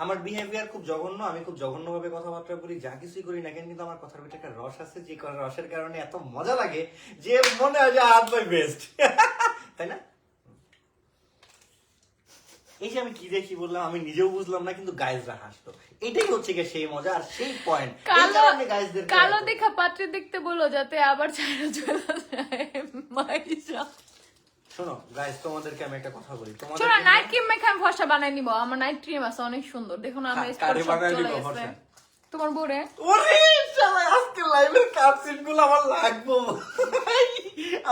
আমার বিহেভিয়ার খুব জঘন্য, আমি খুব জঘন্য ভাবে কথাবার্তা বলি, যা কিছুই করি না কেন, কিন্তু আমার কথার ভিতরে একটা রস আছে, যে রসের কারণে এত মজা লাগে যে মনে হয় যে হাত বাই বেস্ট, তাই না? এই যে আমি কি দেখি বললাম, আমি নিজেও বুঝলাম না, কিন্তু গাইজরা হাসতো। এটাই হচ্ছে গিয়ে সেই মজা আর সেই পয়েন্ট। কালো দেখা পাত্রে দেখতে বলো, যাতে আবার ছায়া চলে যায় মাইশা। শোনো গাইজ, তোমাদেরকে আমি একটা কথা বলি, তোমাদের শোনো, নাইট ক্রিম মেখে আমি ফর্সা বানাই নিব। আমার নাইট ক্রিম আছে অনেক সুন্দর, দেখো না আমি স্পট চলে গেছে। তোমার বউরে ওরে শালা, আজকে লাইভের কাটসিন গুলো আমার লাগবো।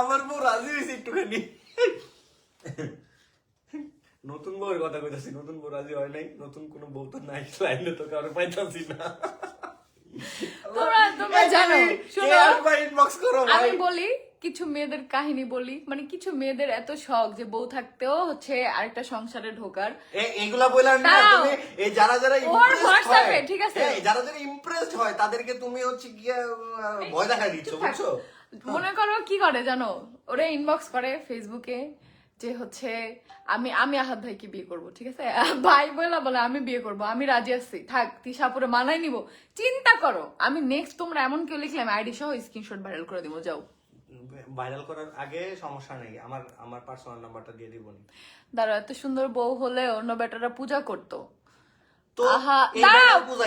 আমার বউ রাজি হয়েছে একটুখানি। নতুন বউয়ের কথা কইতাছি, নতুন বউ রাজি হয় নাই, নতুন কোন বউ তো নাই লাইনে, তো কারো পাইতাছি না। তোমরা জানো, শোনো ইনবক্স করো ভাই। আমি বলি কিছু মেয়েদের কাহিনী বলি, মানে কিছু মেয়েদের এত শখ যে বউ থাকতেও হচ্ছে আরেকটা সংসারে ঢোকার। এগুলা বললাম না তুমি, এই যারা যারা ইমপ্রেসড হয়, ঠিক আছে, যারা যারা ইমপ্রেসড হয় তাদেরকে তুমি হচ্ছে কি ভয় দেখাই দিচ্ছ, বুঝছো? মনে করো কি করে জানো, ওরা ইনবক্স করে ফেসবুকে যে হচ্ছে আমি আমি আহাদ ভাইকে বিয়ে করব, ঠিক আছে? ভাই বলে আমি বিয়ে করব, আমি রাজি আছি, থাক তিশাপুরে মানাই নিব। চিন্তা করো, আমি নেক্সট তোমরা এমন কেউ লিখলে আমি আইডি সহ স্ক্রিনশট ভাইরাল করে দিব। যাও, ভাইরাল করার আগে সমস্যা নেই, আমার পার্সোনাল নাম্বারটা দিয়ে দিবনি। দাঁড়া, এত সুন্দর বউ হলে অন্য বেটারা পূজা করতো। তো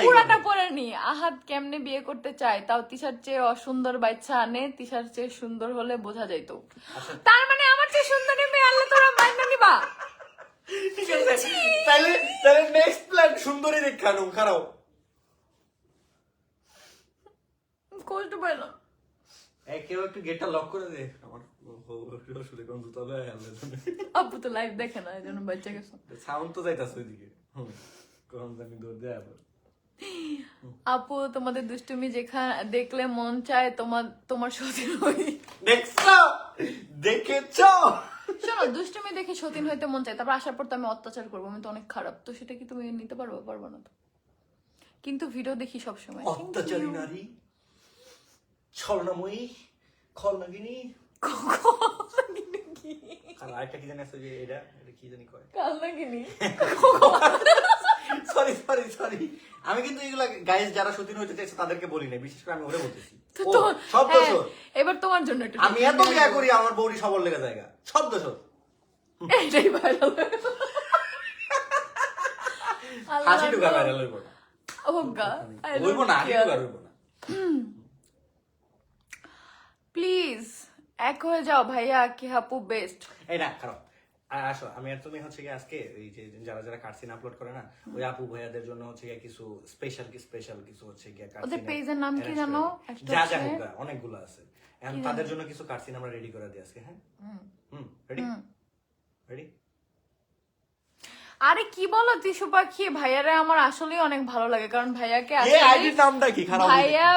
পুরাটা পরে নি, আহাদ কেমনে বিয়ে করতে চায়, তাও তিশার চেয়ে অসুন্দর বাচ্চা আনে, তিশার চেয়ে সুন্দর হলে বোঝা যাইতো। তার মানে আমার চেয়ে সুন্দর মেয়ে আনলে তোরা মাইনা নিবা? ঠিক আছে, তাহলে নেক্সট প্ল্যান সুন্দরী দেখানো, খারাপ কষ্ট পাইলাম। কেউ একটু গেটটা লক করে দে, আমার শুনে কোন জুতা আপু তো লাইভ দেখে না, এই জন্য বাচ্চা গেছে। সাউন্ড তো যাইতাছে ওইদিকে, কোন জানি দৌড় দেয় আবার। আপু তোমাদের দুষ্টুমি দেখলে মন চায় তোমার সতীন হই। দেখেছো? শোনো, দুষ্টুমি দেখে সতীন হইতে মন চায়, তারপর আসার পর তো আমি অত্যাচার করবো, আমি তো অনেক খারাপ, তো সেটা কি তুমি নিতে পারবো না তো? কিন্তু ভিডিও দেখি সবসময়। অত্যাচারী নারী, ছলনাময়ী, খলনাগিনী, আর আরেকটা কি জানি আছে যে এটা কি জানি কয়, কালনাগিনী। সরি, আমি কিন্তু এগুলা গাইস যারা সতীন হইতে চাইছে তাদেরকে বলি না, বিশেষ করে আমি ওরে বলতেছি। এবার তোমার জন্য একটু, আমি এত বিয়া করি, আমার বউরি সবল লেগে জায়গা, সব দোষ এটাই ভাইরাল। হাসি টুকা ভাইরাল হইব না, হইব না, হাসি টুকা হইব না। প্লিজ এক হয়ে যাও ভাইয়া, কি আপু বেস্ট। এই না খারাপ, আসো আমি আর তুমি হচ্ছে কি আজকে এই যে যারা যারা কাটসিন আপলোড করে না, ওই আপু ভাইয়াদের জন্য হচ্ছে কি কিছু স্পেশাল কিছু হচ্ছে কি কাটসিন, ওদের পেজের নাম কি জানো? যা অনেকগুলো আছে, এখন তাদের জন্য কিছু কাটসিন আমরা রেডি করে দিই আজকে। হ্যাঁ, রেডি। আরে কি বলো তিশু পাখি, ভাইয়ারে আমার আসলেই অনেক ভালো লাগে, কারণ ভাইয়াকে আইডির নামটা কি খারাপ, ভাইয়া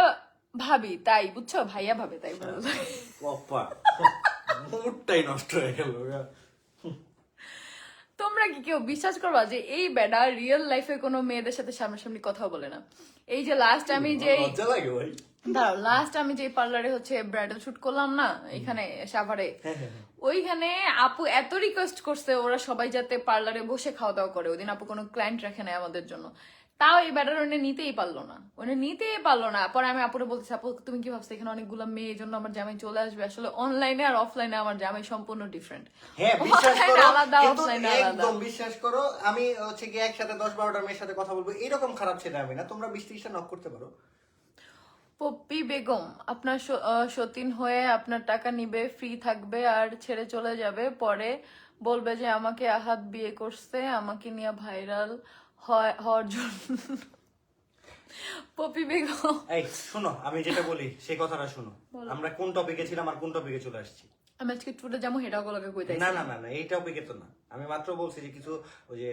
ভাবি তাই, বুঝছো? ভাইয়া ভাবে তাই ভালো লাগে। বাপ্পা মুডটাই নষ্ট হয়ে গেল। তোমরা কি কেউ বিশ্বাস করবা যে এই বেডা রিয়েল লাইফে কোনো মেয়েদের সাথে সামনাসামনি কথা বলে না? এই যে লাস্ট আমি যে পার্লারে হচ্ছে ব্রাইডাল শুট করলাম না এখানে সাভারে, ওইখানে আপু এত রিকোয়েস্ট করছে ওরা সবাই যাতে পার্লারে বসে খাওয়া দাওয়া করে। ওইদিন আপু কোনো ক্লায়েন্ট রাখে নাই আমাদের জন্য, তাও এই ব্যাটার ওনে নিতেই পারলো না। পরে আমি আপুরে বলতেছি, আপু তুমি কি ভাবছো এখানে অনেকগুলো মেয়ে, এই জন্য আমার জামাই চলে আসবে? আসলে অনলাইনে আর অফলাইনে আমার জামাই সম্পূর্ণ ডিফারেন্ট। হ্যাঁ বিশ্বাস করো, আলাদা, অফলাইনে আলাদা। একদম বিশ্বাস করো, আমি হচ্ছে কি একসাথে 10-12টা মেয়ের সাথে কথা বলবো, এরকম খারাপ ছেলে আমি না। তোমরা 20-30টা নক করতে পারো। পপ্পি বেগম, আপনার সতীন হয়ে আপনার টাকা নিবে, ফ্রি থাকবে আর ছেড়ে চলে যাবে, পরে বলবে যে আমাকে আহাদ বিয়ে করছে, আমাকে নিয়ে ভাইরাল হওয়ার জন্য। পপি বেগম, এই শোনো, আমি যেটা বলি সেই কথাটা শোনো। আমরা কোন টপিকে ছিলাম আর কোন টপিকে চলে আসছি? আমি আজকে টুটে যাবো হেডাগুলোকে কইতাছি। না, এই টপিকে তো না, আমি মাত্র বলছি যে কিছু ওই যে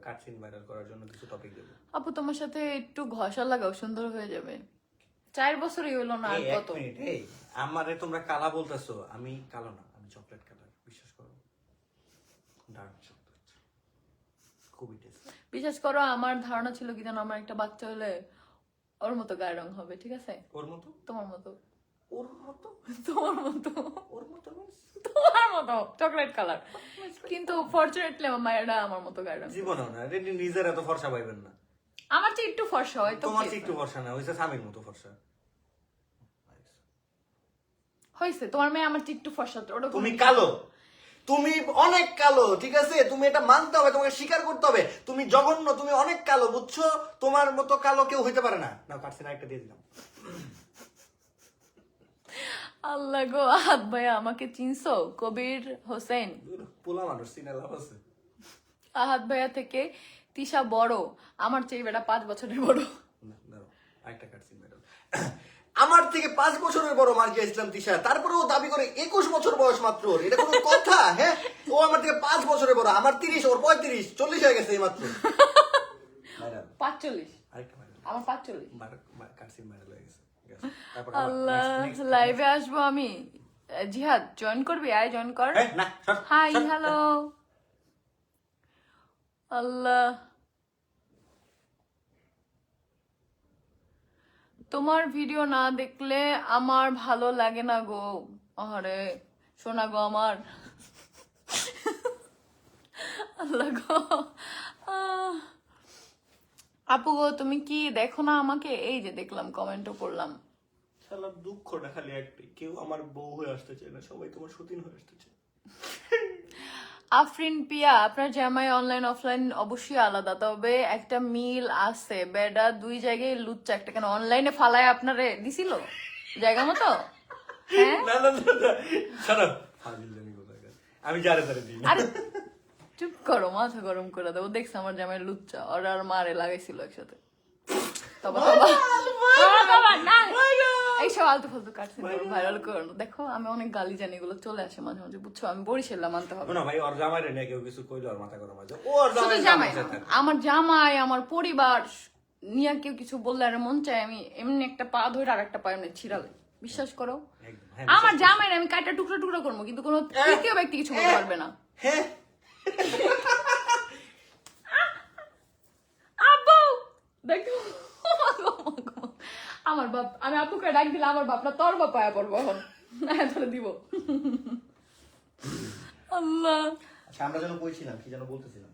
কাটসিন ভাইরাল করার জন্য কিছু টপিক দেব। আপু তোমার সাথে একটু ঘষা লাগাও, সুন্দর হয়ে যাবে। 4 বছরই হইলো না, আর কত? এই আমারে তোমরা কালা বলতেছো, আমি কালো না, আমি চকলেট কালার, বিশ্বাস করো, ডার্ক চকলেট, খুবই টেস্টি। বিশ্বাস করো, আমার ধারণা ছিল কি জানো, আমার একটা বাচ্চা হলে ওর মতো গায়ের রং হবে, ঠিক আছে? ওর মতো? তোমার মতো? ওর মতো? তোমার মতো? ওর মতো? তোমার মতো চকলেট কালার। কিন্তু ফরচুনেটলি আমার মায়েরা আমার মতো গায়ের রং। জীবনেও না, নিজের এত ফর্সা পাইবেন না। আমার চেয়ে একটু ফর্সা হয় তো তোমার চেয়ে একটু ফর্সা না, হইছে স্বামীর মতো ফর্সা। হয়েছে, তোমার মেয়ে আমার চেয়ে একটু ফর্সা, ওটা তুমি কালো, তুমি অনেক কালো, ঠিক আছে? তুমি এটা মানতে হবে, তোমাকে স্বীকার করতে হবে। তুমি জঘন্য, তুমি অনেক কালো, বুঝছো? তোমার মতো কালো কেউ হইতে পারে না। না কাটছি না, একটা দিয়ে দিলাম। আল্লাহ গো, আহাদ ভাইয়া আমাকে চিনছো? কবির হোসেন। পোলা মানুষ চিনে লাভ আছে? আহাদ ভাইয়া থেকে তিশা বড়, আমার চেয়ে বেটা 5 বছরের বড়। না, দাঁড়াও, আরেকটা কাটছি ম্যাডাম। আমার থেকে 5 বছরের বড় মার্জিয়া ইসলাম তিশা, তারপরে ও দাবি করে 21 বছর বয়স মাত্র। এটা কোনো কথা? হ্যাঁ, ও আমার থেকে 5 বছরের বড়, আমার 30, ওর 35, 40 হয়ে গেছে এই মাত্র। ম্যাডাম 45, আরেকটা ম্যাডাম, আমার 45। কাটছি ম্যাডাম হয়ে গেছে। তারপর আল্লাহ, লাইভে আসবো আমি। জিহাদ জয়েন করবি? আয় জয়েন কর। না, হাই হ্যালো। আল্লাহ, তোমার ভিডিও না দেখলে আমার ভালো লাগে না গো। আরে শোনা গো আমার। আল্লাহ গো। আপু গো, তুমি কি দেখো না আমাকে? এই যে দেখলাম, কমেন্টও করলাম। শালা দুঃখটা খালি একটাই, কেউ আমার বউ হয়ে আসতে চায় না, সবাই তোমার সতীন হয়ে আসতে চায়। আফরিন পিয়া, আপনার জামাই অনলাইন অফলাইন অবশ্যই আলাদা, তবে একটা মিল আছে। বেডা 2 জায়গায় লুচ্চা, একটা কেন অনলাইনে ফালায় আপনারে দিছিল জায়গা মতো? হ্যাঁ, না না না না, শালা ফাজিল জানি কোথাকার। আমি যারে তারে দিই না। আরে চুপ করো, মাথা গরম করে দেবো। দেখছে আমার জামাই লুচ্চা, ওর আর মারে লাগাইছিল একসাথে। তবা তবা তবা না, এইসব আলতু ফালতু কাটছে ভাইরাল করো না। দেখো আমি অনেক গালি জানি, এগুলো চলে আসে মাঝে মাঝে, বুঝছো? আমি বরিশাল মানতে হবে না ভাই, ওর জামাই রে নিয়ে কেউ কিছু কইলো আর মাথা গরম হয়। ও ওর শুধু জামাই জামাই জামাই না, আমার জামাই, আমার পরিবার নিয়ে কেউ কিছু বললে আর মন চায় আমি এমনি একটা পা ধরে আর একটা পা এমনি ছিড়ালে, বিশ্বাস করো। একদম, হ্যাঁ, আমার জামাই আমি কাটা টুকরো টুকরো করবো, কিন্তু কোনো তৃতীয় ব্যক্তি কিছু বলতে পারবে না। হ্যাঁ, আব্বু দেখো, আমার বাপ, আমি আপুকে ডাক দিলে আমার বাপটা তোর বাপ আয়া পড়বো এখন, না ধরে দিব। আল্লাহ, আচ্ছা আমরা যেন কইছিলাম, কি যেন বলতেছিলাম।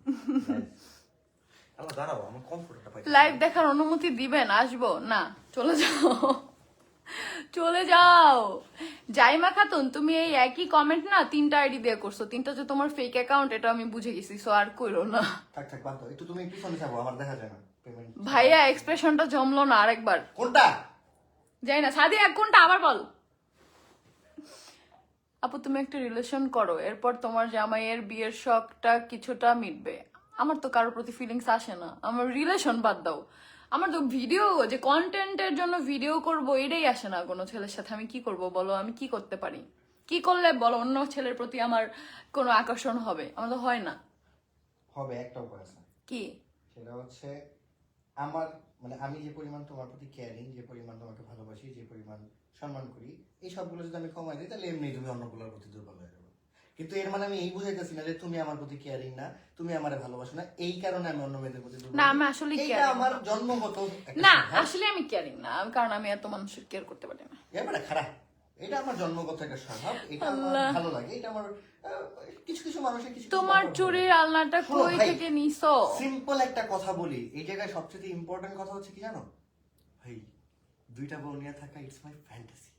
আল্লাহ দাঁড়াও, আমার কমফোর্টটা পাই। লাইভ দেখার অনুমতি দিবেন? আসবো না, চলে যাও, চলে যাও। জাইমা খাতুন, তুমি এই একই কমেন্ট না 3টা আইডি দিয়ে করছো, 3টা যে তোমার ফেক অ্যাকাউন্ট এটা আমি বুঝে গেছি, সো আর কইরো না। থাক থাক বাদ দাও, একটু তুমি পিছনে যাবো, আমার দেখা যায় না পেমেন্ট। ভাইয়া এক্সপ্রেশনটা জমলো না, আরেকবার। কোনটা? যাই না সাদি, এক কোনটা আবার বল। আপু তুমি একটা রিলেশন করো, এরপর তোমার জামাইয়ের বিয়ের শখটা কিছুটা মিটবে। আমার তো কারোর প্রতি ফিলিংস আসে না, আমার রিলেশন বাদ দাও, আমার তো ভিডিও, যে কন্টেন্টের জন্য ভিডিও করব এটাই আসে না কোনো ছেলের সাথে। আমি কি করব বলো? আমি কি করতে পারি? কি করলে বলো অন্য ছেলের প্রতি আমার কোনো আকর্ষণ হবে? আমার তো হয় না। হবে, একটা উপায় আছে। কি? সেটা হচ্ছে আমার, মানে আমি যে পরিমাণ তোমার প্রতি কেয়ারিং, যে পরিমাণ তোমাকে ভালোবাসি, যে পরিমাণ সম্মান করি, এই সবগুলো যদি আমি কমাই দিই, তাহলে এমনি তুমি অন্যগুলোর প্রতি দুর্বল হয়ে যাবে। কিন্তু এর মানে আমি এই বুঝাইতেছি না যে তুমি আমার প্রতি কেয়ারিং না, তুমি আমারে ভালোবাসো না, এই কারণে আমি অন্য মেয়েদের প্রতি দুর্বল। না, আমি আসলে এটা caring আমার না। জন্মগত একটা না স্বভাব। আসলে আমি কেয়ারিং না, কারণ আমি এত মানুষের কেয়ার করতে পারি না। এবারে খারাপ, এটা আমার জন্মগত একটা স্বভাব, এটা আমার ভালো লাগে, এটা আমার কিছু কিছু মানুষের কিছু তোমার চুরির আলনাটা কই থেকে নিছো? সিম্পল একটা কথা বলি, এই জায়গায় সবচেয়ে ইম্পর্টেন্ট কথা হচ্ছে কি জানো ভাই, 2টা বউ নিয়ে থাকা ইটস মাই ফ্যান্টাসি।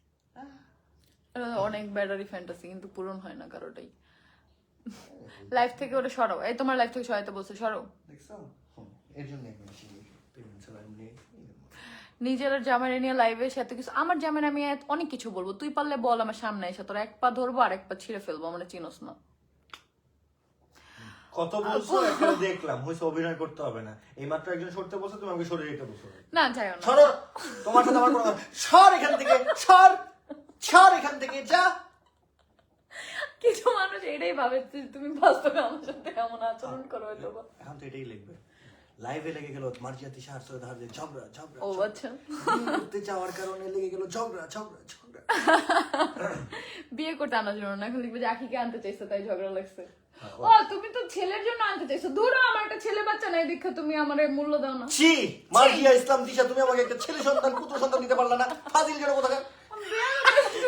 অনেক ব্যাটারি ফ্যান্টাসি, কিন্তু পূরণ হয় না কারোটাই। লাইফ থেকে ওটা সরো, এই তোমার লাইফ থেকে সরাইতে বলছে, সরো। দেখছো, এর জন্য আমি পেমেন্ট চালাই নিয়ে নিজের জামাই নিয়ে লাইভে এসে এত কিছু, আমার জামাই আমি অনেক কিছু বলবো, তুই পারলে বল আমার সামনে এসে, তোর এক পা ধরবো আর এক পা ছিঁড়ে ফেলবো, আমরা চিনোস না। কত বলছো, একটা দেখলাম হইছে, অভিনয় করতে হবে না, এইমাত্র একজন সরতে বলছে, তুমি আমাকে সরে যেতে বলছো। না যাইও না, সরো, তোমার সাথে আমার কোনো, সর এখান থেকে, সর সর এখান থেকে, যা। কিছু মানুষ এটাই ভাবে যে তুমি বাস্তবে আমার সাথে এমন আচরণ করো, হয়তো বা। এখন তো এটাই লিখবে, লাইভে লেগে গেল মার্জিয়া তিশা আর সৈয়দ হারদের ঝগড়া ঝগড়া, ও আচ্ছা, করতে যাওয়ার কারণে লেগে গেল ঝগড়া ঝগড়া ঝগড়া। বিয়ে করতে আনার জন্য না, এখন লিখবে যে আখিকে আনতে চাইছো তাই ঝগড়া লাগছে। ও তুমি তো ছেলের জন্য আনতে চাইছো, দূরও আমার একটা ছেলে বাচ্চা নাই দেখে তুমি আমার মূল্য দাও না। ছি, মার্জিয়া ইসলাম তিশা, তুমি আমাকে একটা ছেলে সন্তান পুত্র সন্তান দিতে পারলে না, ফাজিল যেন কোথাকার।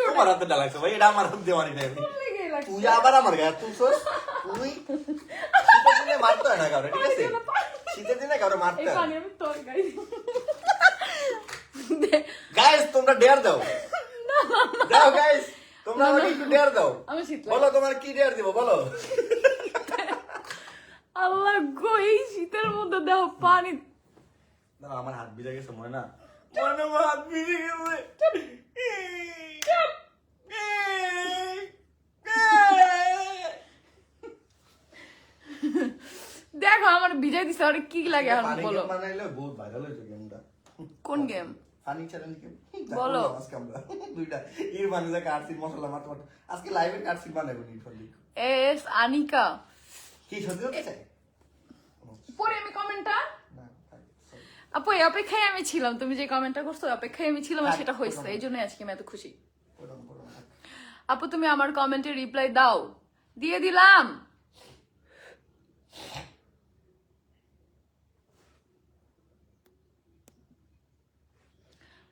তোমার হাতে ডালাইছো ভাই, এটা আমার হাত দিয়ে মারি নাই। তুই আবার আমার গায়ে তুলছস, তুই মারতে হয় না কারণে, ঠিক আছে? শীতের দিনে কারো এই মারতে পানি আমি তোর গায়ে গাইস তোমরা ডেয়ার দাও দাও গাইস তোমরা আমাকে একটু ডেয়ার দাও আমি শীত বলো তোমার কি ডেয়ার দিব বলো আল্লাহ গো এই শীতের মধ্যে দেহ পানি না আমার হাত ভিজে গেছে ময়না ময়না আমার হাত ভিজে গেছে দেখো আমার ভিজাই দিছে আর কি লাগে এখন পানি বলো গেম বানাইলে বহুত ভাইরাল হইতো গেমটা কোন গেম ফানি চ্যালেঞ্জ গেম বলো। আজকে আমরা দুইটা ইর বানিয়ে কাটসিন মশলা মারতে মারতে আজকে লাইভে কাটসিন বানাবো নির্ফলি এস আনিকা কি সত্যি হতে চাই পরে আমি কমেন্টটা না থাক, sorry। আপু এই অপেক্ষায় আমি ছিলাম তুমি যে কমেন্টটা করছো ওই অপেক্ষায় আমি ছিলাম আর থাক, সেটা হয়েছে কোনো এই জন্য আজকে আমি এত খুশি ওরকম করো না, থাক। আপু তুমি আমার কমেন্টে রিপ্লাই দাও দিয়ে দিলাম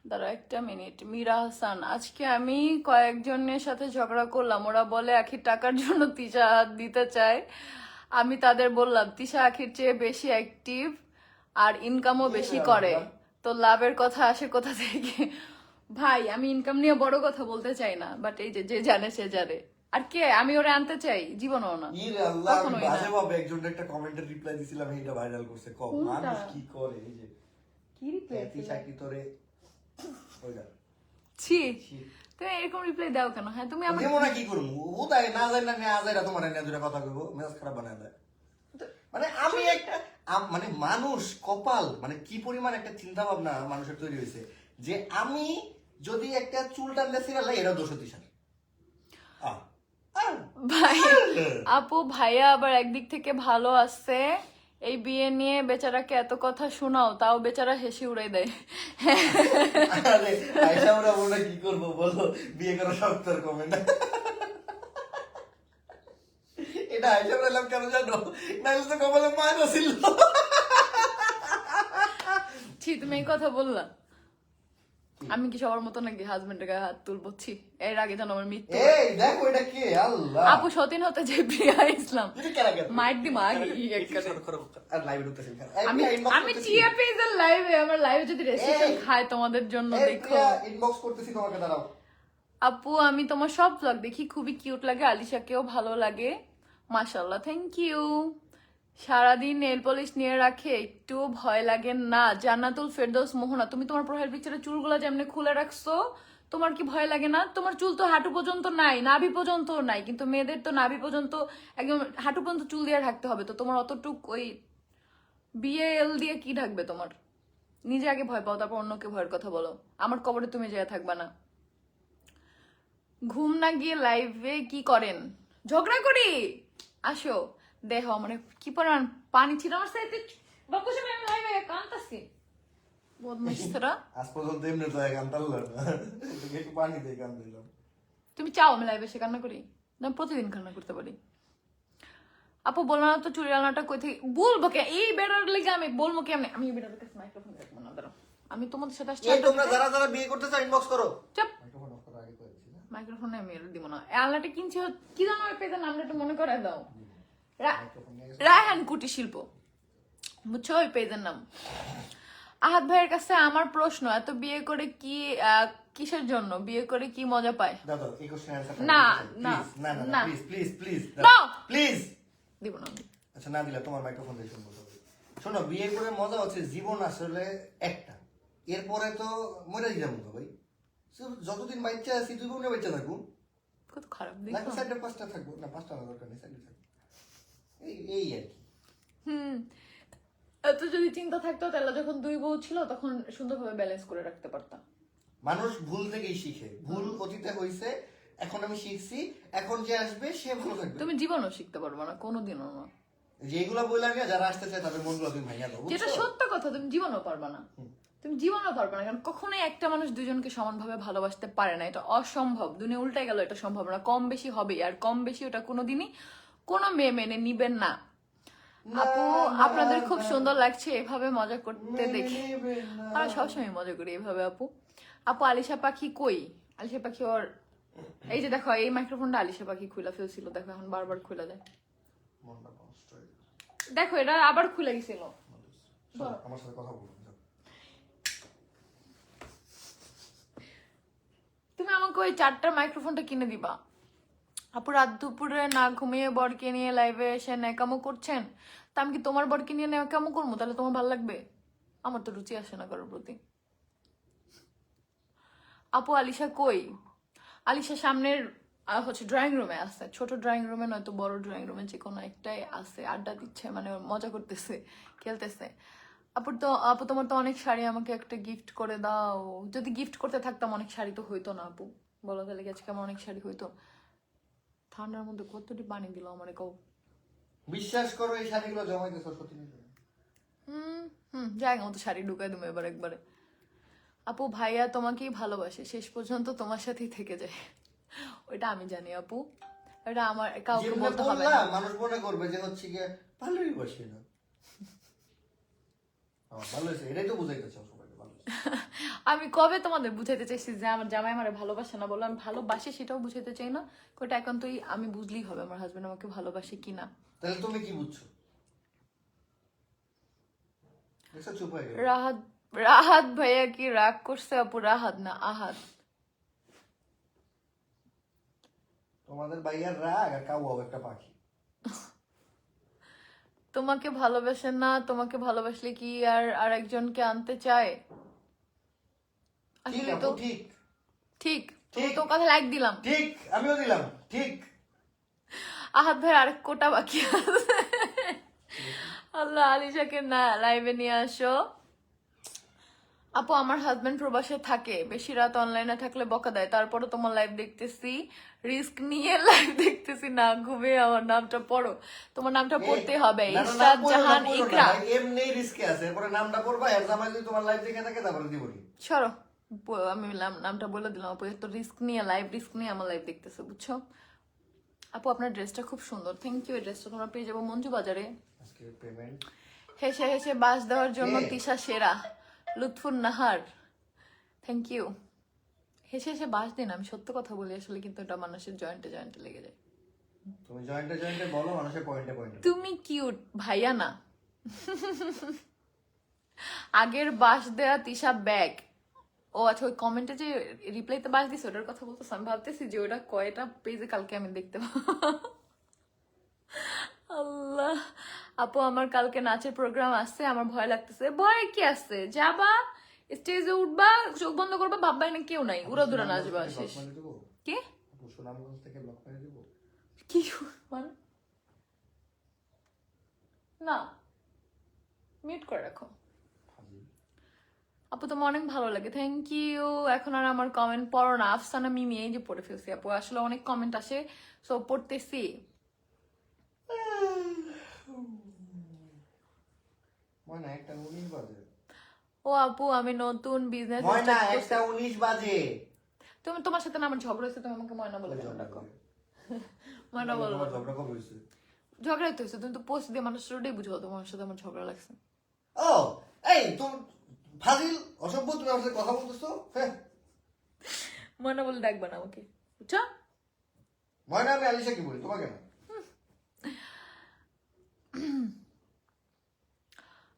দাঁড়া একটা মিনিট মীরা হাসান আজকে আমি কয়েকজনের সাথে ঝগড়া করলাম ওরা বলে আখির টাকার জন্য তিশা হাত দিতে চায় আমি তাদের বললাম তিশা আখির চেয়ে বেশি অ্যাক্টিভ আর ইনকামও বেশি করে তো লাভের কথা আসে কোথা থেকে ভাই আমি ইনকাম নিয়ে বড় কথা বলতে চাই না বাট এই যে যে জানে সে জানে আর কে আমি ওরে আনতে চাই জীবনও না ইরে আল্লাহ আমি কখনোই না। বাজে ভাবে একজনের একটা কমেন্টের রিপ্লাই দিছিলাম এইটা ভাইরাল করছে কম কোনটা? মানুষ কি করে এই যে কি রিপ্লাই এতি সাকি তোরে ওইটা ছি তুমি এরকম রিপ্লাই দাও কেন হ্যাঁ তুমি আমার দেবো না কি করবো ও তাই না যায় না না যায় না তোমার এনে দুটা কথা কইবো মেজাজ খারাপ বানায় দেয় মানে আমি একটা মানে মানুষ কপাল মানে কি পরিমাণ একটা চিন্তা ভাবনা মানুষের তৈরি হয়েছে যে আমি যদি একটা চুল টানলে ছিড়ালে এটা দোষ তিসার ভাই আপু ভাইয়া আবার একদিক থেকে ভালো আছে এই বিয়ে নিয়ে বেচারাকে এত কথা শোনাও তাও বেচারা হেসে উড়াই দেয় আরে আয়শা ওরা বলে কি করবো বলো বিয়ে করা শক্তর কমেন্ট এটা আয়শা বললাম কেন জানো নাইলে তো কপালে মায়ের ছিল ছি তুমি এই কথা বললা আমি কি সবার মতো নাকি হাজবেন্ডের গায়ে হাত তুলবো ছি এর আগে জানো আমার মৃত্যু এই দেখো এটা কি আল্লাহ আপু সতীন হতে যে প্রিয়া ইসলাম এটা কেন কেন মাইট দি মাগি আর লাইভে ঢুকতেছি আমি আমি টিয়া পেজের লাইভে আমার লাইভে যদি রেসিপি খায় তোমাদের জন্য দেখো ইনবক্স করতেছি তোমাকে দাঁড়াও আপু আমি তোমার সব ব্লগ দেখি খুবই কিউট লাগে আলিশাকেও ভালো লাগে মাশাআল্লাহ থ্যাংক ইউ সারাদিন নেল পলিশ নিয়ে রাখে একটু ভয় লাগে না জান্নাতুল ফেরদৌস মোহনা তুমি তোমার প্রোফাইল পিকচারে চুলগুলো যেমনি খুলে রাখছো তোমার কি ভয় লাগে না তোমার চুল তো হাঁটু পর্যন্ত নাই নাভি পর্যন্ত নাই কিন্তু মেয়েদের তো নাভি পর্যন্ত একদম হাঁটু পর্যন্ত চুল দিয়ে ঢাকতে হবে তো তোমার অতটুক ওই বিএল দিয়ে কি ঢাকবে তোমার নিজে আগে ভয় পাও তারপর অন্যকে ভয়ের কথা বলো আমার কবরে তুমি যেয়ে থাকবা না ঘুম না গিয়ে লাইভে কি করেন ঝগড়া করি আসো দেহ মানে কি পরিমাণ পানি ছিল আমার সাথে বাবু সাহেব আমি লাইভে কাঁদতাছি বদমাইশরা আজ পর্যন্ত এমনি তো এক আনতাল না একটু পানি দিয়ে কান দিলাম তুমি চাও আমি লাইভে সে কান্না করি না আমি প্রতিদিন কান্না করতে পারি আপু বলবো না তো চুরি আলনাটা কই থেকে বলবো কে এই বেড়ার লেগে আমি বলবো কি আমি বেড়ার কাছে মাইক্রোফোন রাখবো না দাঁড়াও আমি তোমাদের সাথে আসছি এই তোমরা যারা যারা বিয়ে করতে চাও ইনবক্স করো চুপ মাইক্রোফোন অফ করা আগে করে দিছি না মাইক্রোফোনে আমি এর দিব না এই আলনাটা কিনছি কি জানো ওই পেজের নামটা একটু মনে করে দাও মাইক্রোফোন নিয়ে গেছে রায়হান কুটির শিল্প বুঝছো ওই পেজের নাম আহাদ ভাইয়ের কাছে আমার প্রশ্ন এত বিয়ে করে কি কিসের জন্য বিয়ে করে কি মজা পায় দাও দাও এই কোশ্চেন অ্যানসার না, না, না না না। Please please please No! Please দিব না আমি। আচ্ছা না দিলে তোমার মাইক্রোফোন দিয়ে শুনবো তবে শোনো বিয়ে করে মজা হচ্ছে জীবন আসলে একটা এরপরে তো মরে যাবো তো ভাই যতদিন বাচ্চা আছি তুই বোনে বাচ্চা থাকবো কত খারাপ নাকি দেখো সাইডে পাঁচটা থাকবো না পাঁচটা না দরকার নেই সাইডে থাকবো এই আর কি এত যদি চিন্তা থাকতো তাহলে যখন দুই বউ ছিল তখন সুন্দরভাবে ব্যালেন্স করে রাখতে পারতাম মানুষ ভুল থেকেই শিখে ভুল অতীতে হয়েছে এখন আমি শিখছি এখন যে আসবে সে ভালো থাকবে তুমি জীবনও শিখতে পারবে না কোনোদিনও না যেগুলা বললাম না যারা আসতে চায় তাদের মনগুলো তুমি ভাইয়া দাও যেটা সত্য কথা তুমি জীবনও পারবে না তুমি জীবনও পারবে না কারণ কখনোই একটা মানুষ দুজনকে সমানভাবে ভালোবাসতে পারে না এটা অসম্ভব দুনিয়া উল্টে গেল এটা সম্ভব না কম বেশি হবে আর কম বেশি ওটা কোনোদিনই কোনো মেয়ে মেনে নিবেন না আপু আপনাদের খুব সুন্দর লাগছে এভাবে মজা করতে দেখে আমরা সবসময় মজা করি এভাবে আপু আপু আলিশা পাখি কই আলিশা পাখি ওর এই যে দেখো এই মাইক্রোফোনটা আলিশা পাখি খুলে ফেলছিল দেখো এখন বারবার খুলে যায় মনটা কষ্ট হয়ে যায়। দেখো এটা আবার খুলে গেছিল চলো, আমার সাথে কথা বলুন। তুমি আমাকে ওই 4টার মাইক্রোফোনটা কিনে দিবা। আপু রাত দুপুরে না ঘুমিয়ে বরকে নিয়ে লাইভে এসে ন্যাকামো করছেন, তা আমি কি তোমার বরকে নিয়ে ন্যাকামো করবো? তাহলে তোমার ভালো লাগবে? আমার তো রুচি আসে না কারোর প্রতি। আপু আলিশা কই? আলিশা সামনের হচ্ছে ড্রয়িং রুমে আছে, ছোট ড্রয়িং রুমে নয়তো বড় ড্রয়িং রুমে যে কোনো একটাই আছে, আড্ডা দিচ্ছে, মানে মজা করতেছে, খেলতেছে। আপু তোমার তো অনেক শাড়ি, আমাকে একটা গিফট করে দাও। যদি গিফট করতে থাকতাম অনেক শাড়ি তো হইতো না আপু, বলো তাহলে গেছে কেমন অনেক শাড়ি হইতো। ঠান্ডার মধ্যে কতটি পানি দিল আমার কও। বিশ্বাস করো এই শাড়িগুলো জমাইতেছো সত্যি না? জায়গা মতো শাড়ি ঢুকাই দেবো এবার একবারে। আপু ভাইয়া তোমাকেই ভালোবাসে, শেষ পর্যন্ত তোমার সাথেই থেকে যায়। ওইটা আমি জানি আপু, এটা আমার কাউকে যেমনি বলতে হবে না। বললাম, মানুষ মনে করবে যে হচ্ছে গিয়ে ভালোই বাসি না। ভালো হয়েছে, এটাই তো বুঝাইতে চাও সবাইকে, ভালো হয়েছে। আমি কবে তোমাদের বুঝাইতে চাইছি যে আমার জামাই আমার ভালোবাসে না? বললাম আমি ভালোবাসি, সেটাও বুঝাইতে চাই না। ওইটা এখন তুই আমি বুঝলেই হবে আমার হাজবেন্ড আমাকে ভালোবাসে কিনা। তাহলে তুমি কি বুঝছো? দেখছো, চুপ হয়ে গেল। রাহাত রাহাত ভাইয়া কি রাগ করছে? আপু রাহাত না, আহাত। তোমাদের ভাইয়ার রাগ আর কাউ একটা পাখি। তোমাকে ভালোবাসেন না, তোমাকে ভালোবাসলে কি আর আরেকজনকে আনতে চায়? ঠিক আসলে আপু, তো ঠিক ঠিক, ঠিক। তো কথা লাইক দিলাম। ঠিক, আমিও দিলাম ঠিক। আহাত ভাই আরেক কোটা বাকি আছে। আল্লাহ, আলিশাকে না লাইভে নিয়ে আসো। আপু আমার হাজবেন্ড প্রবাসে থাকে, বেশি রাত অনলাইনে থাকলে বকা দেয়, তারপরও তোমার লাইভ দেখতেছি, রিস্ক নিয়ে লাইভ দেখতেছি, না ঘুমিয়ে আমার নামটা পড়ো। তোমার নামটা পড়তে হবে, না, না, ইশরাত নাম পড়ো না, জাহান পড়ো না ইকরা। ভাই, এমনি রিস্কে আছে, এরপরে নামটা পড়বা, এর জামাই যদি তোমার লাইভ দেখে থাকে তারপরে দিবনি। সরো, আমি নামটা বলে দিলাম। আপু এত রিস্ক নিয়ে রিস্ক নিয়ে আমার লাইভ দেখতেছে, বুঝছো? আপু আপনার ড্রেসটা খুব সুন্দর, থ্যাংক ইউ। এই ড্রেসটা তোমরা পেয়ে যাবো মঞ্জু বাজারে। আজকে পেমেন্ট হেসে হেসে বাস দেওয়ার জন্য কে? তিশা সেরা, লুৎফুন নাহার, থ্যাংক ইউ। হেসে হেসে বাস দিন, আমি সত্য কথা বলি আসলে, কিন্তু এটা মানুষের জয়েন্টে জয়েন্টে লেগে যায়। তুমি জয়েন্টে জয়েন্টে বলো, মানুষের পয়েন্টে পয়েন্টে। তুমি কিউট ভাইয়া না। আগের বাস দেয়া তিশা ব্যাগ। ও আচ্ছা, ওই কমেন্টে যে রিপ্লাইতে বাস দিছে ওটার কথা বলতেছে। আমি ভাবতেছি যে ওটা কয়টা পেজে কালকে আমি দেখতে পাবো। আল্লাহ। আপু আমার কালকে নাচের প্রোগ্রাম আছে, আমার ভয় লাগতেছে। ভয় কি আছে, যাবা স্টেজে উঠবা, চোখ বন্ধ করবা, ভাববা না কেউ নাই, উড়া দুরা নাচবা, শেষ। কি সুনামগঞ্জ থেকে ব্লক করে দিব? কি মানে? না, মিউট করে রাখো। আপু তোমার অনেক ভালো লাগে, থ্যাংক ইউ। এখন আর আমার কমেন্ট পড়ো না, আফসানা মিমি এই যে পড়ে ফেলছি। আপু আসলে অনেক কমেন্ট আসে, সো পড়তেছি। ময়না 1:19 বাজে। ও আপু আমি নতুন বিজনেস ময়না 1:19 বাজে। তুমি, তোমার সাথে না আমার ঝগড়া হয়েছে, তুমি আমাকে ময়না বলে কেন ডাকো? ময়না বলো। তোমার ঝগড়া কবে হয়েছে? ঝগড়া তো হয়েছে, তুমি তো পোস্ট দিয়ে মানুষের ওটাই বুঝো তোমার সাথে আমার ঝগড়া লাগছে। ও এই তুমি ফাজিল অসভ্য, তুমি আমার সাথে কথা বলতেছো? হ্যাঁ, ময়না বলে ডাকবে না আমাকে, বুঝছো? ময়না আমি আলিশা কি বলি, তোমাকে না।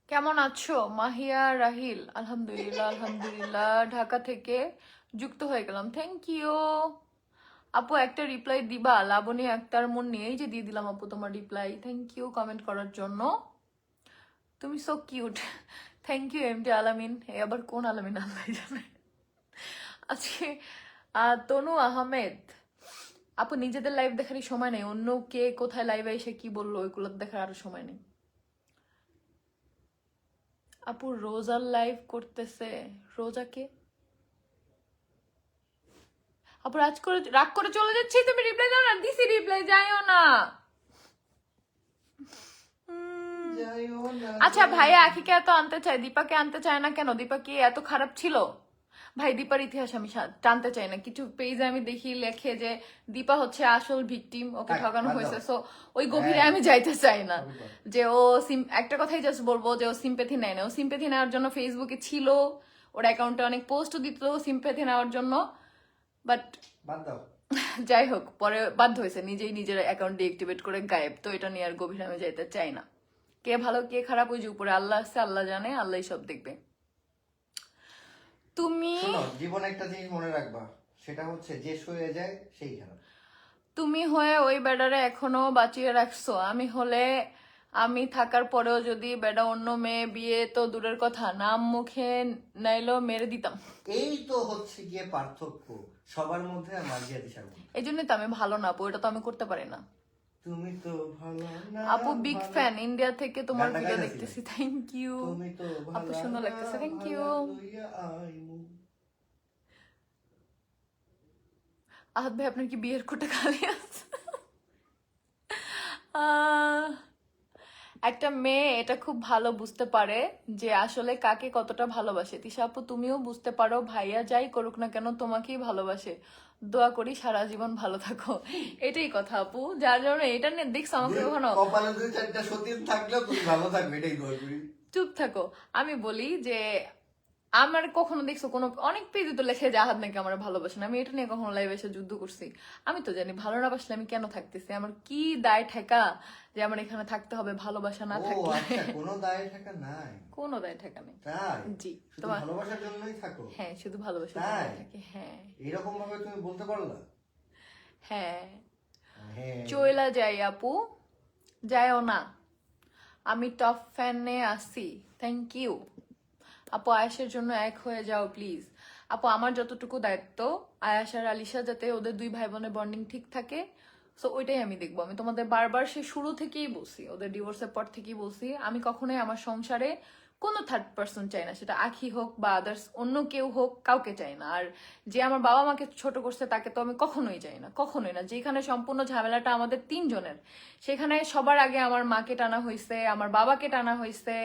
কেমন আছো মাহিয়া রাহিল? আলহামদুলিল্লাহ আলহামদুলিল্লাহ, ঢাকা থেকে যুক্ত হয়ে গেলাম, থ্যাংক ইউ। আপু একটা রিপ্লাই দিবা? লাবণী আক্তার মুন্নি, এই যে দিয়ে দিলাম আপু তোমার রিপ্লাই, থ্যাংক ইউ কমেন্ট করার জন্য, তুমি so cute, thank you. MT Alamin, এ আবার কোন আলামিন আল্লাহ জানে। আজকে তনু আহমেদ, আপু নিজেদের লাইভ দেখারই সময় নেই, অন্য কে কোথায় লাইভে এসে কি বললো ওইগুলো দেখার আরো সময় নেই। আপু রোজার লাইভ করতেছে, রোজাকে আপু রাগ করে চলে যাচ্ছি, তুমি রিপ্লাই দাও না। দিছি রিপ্লাই, যাইও না। আচ্ছা ভাইয়া আখিকে এত আনতে চায়, দীপাকে আনতে চায় না কেন? দীপা কি এত খারাপ ছিল? ভাই দীপার ইতিহাস আমি টানতে চাই না। কিছু পেজে আমি দেখি লেখে যে দীপা হচ্ছে আসল ভিকটিম, ওকে ঠকানো হয়েছে, সো ওই গভীরে আমি যাইতে চাই না। যে ও একটা কথাই জাস্ট বলবো যে ও সিম্পেথি নেয় না। ও সিম্পেথি নেওয়ার জন্য ফেসবুকে ছিল, ওর অ্যাকাউন্টে অনেক পোস্টও দিত সিম্পেথি নেওয়ার জন্য, বাট যাই হোক পরে বাধ্য হয়েছে, নিজেই নিজের অ্যাকাউন্ট ডিএক্টিভেট করে গায়েব। তো এটা নিয়ে আর গভীরে আমি যাইতে চাই না। কে ভালো কে খারাপ ওই যে উপরে আল্লাহ আছে, আল্লাহ জানে, আল্লাহ সব দেখবে। তুমি শোনো, জীবনে একটা জিনিস মনে রাখবা, সেটা হচ্ছে যে সয়ে যায় সেই খারাপ। তুমি হয়ে ওই বেডারে এখনো বাঁচিয়ে রাখছো, আমি হলে, আমি থাকার পরেও যদি বেডা অন্য মেয়ে বিয়ে তো দূরের কথা, নাম মুখে নাইলেও মেরে দিতাম। এই তো হচ্ছে গিয়ে পার্থক্য সবার মধ্যে আর মাঝিয়া দিশার মধ্যে। এই জন্যই তো আমি ভালো না আপু, এটা তো আমি করতে পারি না। তুমি তো ভালো না। আপু বিগ ফ্যান, ইন্ডিয়া থেকে তোমার গানটা ভিডিও গাইতেছিলে? দেখতেছি, থ্যাংক ইউ। তুমি তো আপু ভালো সুন্দর না, লাগতেছে, থ্যাংক ইউ। ভালো লইয়া আইমু। আহাদ ভাই আপনার কি বিয়ের কোটা খালি আছে? আহ, একটা মেয়ে এটা খুব ভালো বুঝতে পারে যে আসলে কাকে কতটা ভালোবাসে। তিশা আপু তুমিও বুঝতে পারো, ভাইয়া যাই করুক না কেন তোমাকেই ভালোবাসে। দোয়া করি সারা জীবন ভালো থাকো। এটাই কথা আপু, যার জন্য এটা নিয়ে দেখছো আমাকে কখনো। কপালে 2-4টা সতীন থাকলেও তুমি ভালো থাকবে, এটাই দোয়া করি। চুপ থাকো। আমি বলি যে আমার কখনো দেখছো কোনো অনেক পেজে তো লেখে যে আহাদ নাকি আমার ভালোবাসে না, আমি এটা নিয়ে কখনো লাইভে এসে যুদ্ধ করছি? আমি তো জানি ভালো না বাসলে আমি কেন থাকতেছি, আমার কি দায় ঠেকা যে আমার এখানে থাকতে হবে ভালোবাসা না ও থাকলে? আচ্ছা, কোনো দায় থাকা নাই। কোনো দায় ঠেকা নেই। তাই? জি, শুধু তোমার ভালোবাসার জন্যই থাকো? হ্যাঁ শুধু ভালোবাসা তাই? থাকে। হ্যাঁ এরকম ভাবে তুমি বলতে পারলা? হ্যাঁ। হ্যাঁ। চইলা যাই আপু, যাইও না, আমি টপ ফ্যানে আছি, থ্যাংক ইউ। আপু আয়েশের জন্য এক হয়ে যাও প্লিজ। আপু আমার যতটুকু দায়িত্ব আয়াস আর আলিশা যাতে ওদের দুই ভাই বোনের বন্ডিং ঠিক থাকে, সো ওইটাই আমি দেখবো। আমি তোমাদের বারবার সে শুরু থেকেই বলছি, ওদের ডিভোর্সের পর থেকেই বলছি, আমি কখনোই আমার সংসারে কোনো থার্ড পার্সন চাই না, সেটা আখি হোক বা আদার্স অন্য কেউ হোক, কাউকে চাই না। আর যে আমার বাবা মাকে ছোট করছে তাকে তো আমি কখনোই চাই না, কখনোই না। যেখানে সম্পূর্ণ ঝামেলাটা আমাদের তিনজনের, সেখানে সবার আগে আমার মাকে টানা হয়েছে, আমার বাবাকে টানা হয়েছে,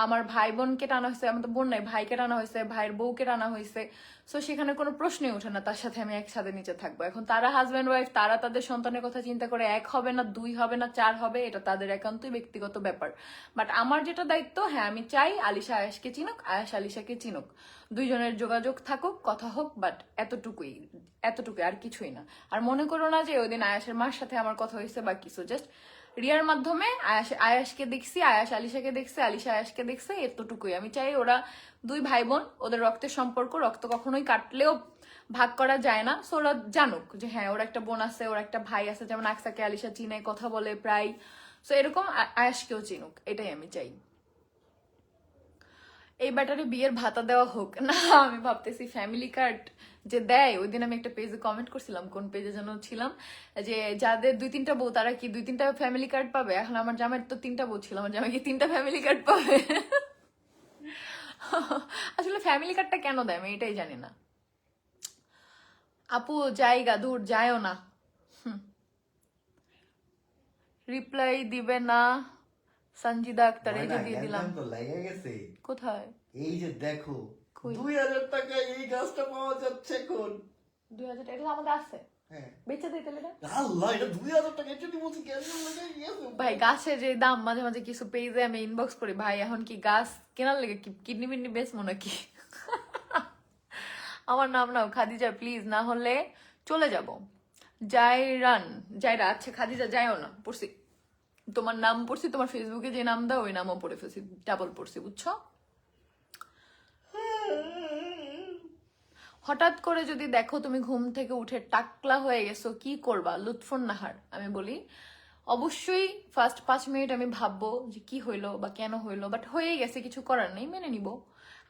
আমার ভাই বোনকে টানা হয়েছে, আমার তো বোন নাই, ভাইকে টানা হয়েছে, ভাইয়ের বউকে টানা হয়েছে। সো সেখানে কোনো প্রশ্নই ওঠে না তার সাথে আমি একসাথে নিচে থাকবো। এখন তারা হাজব্যান্ড ওয়াইফ, তারা তাদের সন্তানের কথা চিন্তা করে এক হবে না, দুই হবে না, চার হবে, এটা তাদের একান্তই ব্যক্তিগত ব্যাপার। বাট আমার যেটা দায়িত্ব, হ্যাঁ আমি চাই আলিশা আয়েশকে চিনুক, আয়েশ আলিশাকে চিনুক, দুইজনের যোগাযোগ থাকুক, কথা হোক, বাট এতটুকুই, এতটুকুই, আর কিছুই না। আর মনে করো না যে ওই দিন আয়াসের মার সাথে আমার কথা হয়েছে বা কিছু, জাস্ট রিয়ার মাধ্যমে আয়াসকে দেখছি, আয়াস আলিশাকে দেখছে, আলিশা আয়াসকে দেখছে, এতটুকুই। আমি চাই ওরা দুই ভাই বোন, ওদের রক্তের সম্পর্ক, রক্ত কখনোই কাটলেও ভাগ করা যায় না, সো ওরা জানুক যে হ্যাঁ ওর একটা বোন আছে, ওর একটা ভাই আছে, যেমন আকসাকে আলিশা চিনে, কথা বলে প্রায়, সো এরকম আয়াসকেও চিনুক, এটাই আমি চাই। এই ব্যাটারে বিয়ের ভাতা দেওয়া হোক না, আমি ভাবতেছি ফ্যামিলি কার্ড যে দেয়, ওই দিন আমি একটা পেজে কমেন্ট করছিলাম, কোন পেজে যেন ছিলাম, যে যাদের 2-3টা বউ তারা কি 2-3টা ফ্যামিলি কার্ড পাবে। এখন আমার জামাইয়ের তো 3টা বউ ছিল, আমার জামাই কি 3টা ফ্যামিলি কার্ড পাবে? আসলে ফ্যামিলি কার্ডটা কেন দেয় আমি এটাই জানি না। আপু জায়গা দূর যায়ও না, রিপ্লাই দিবে না সঞ্জিদা আক্তার, এই যে দিয়ে দিলাম। তো লেগে গেছে। কোথায়? এই যে দেখো, কই? 2000 টাকা এই গাছটা পাওয়া যাচ্ছে এখন। 2000 টাকা? এটা তো আমাদের আছে, হ্যাঁ। বেচে দিই তাহলে এটা। আল্লাহ, এটা 2000 টাকা এর জন্য বলছি, কেন লাগে গেছে ভাই গাছের যে দাম, মাঝে মাঝে কিছু পেজে আমি ইনবক্স করি, ভাই এখন কি গাছ কেনার লেগে কি কিডনি মিডনি বেচবো নাকি? আমার নাম নাও খাদিজা প্লিজ, না হলে চলে যাব। জায়রা, আচ্ছা খাদিজা যাইও না, পড়ছি তোমার নাম, পড়ছি তোমার ফেসবুকে যে নাম দাও ওই নামও পড়ে ফেলছি, ডাবল পড়ছি, বুঝছো? হঠাৎ করে যদি দেখো তুমি ঘুম থেকে উঠে টাকলা হয়ে গেছো, কি করবা? লুৎফুন নাহার। আমি বলি অবশ্যই ফার্স্ট 5 মিনিট আমি ভাববো যে কি হইলো বা কেন হইলো, বাট হয়ে গেছে, কিছু করার নেই, মেনে নিব।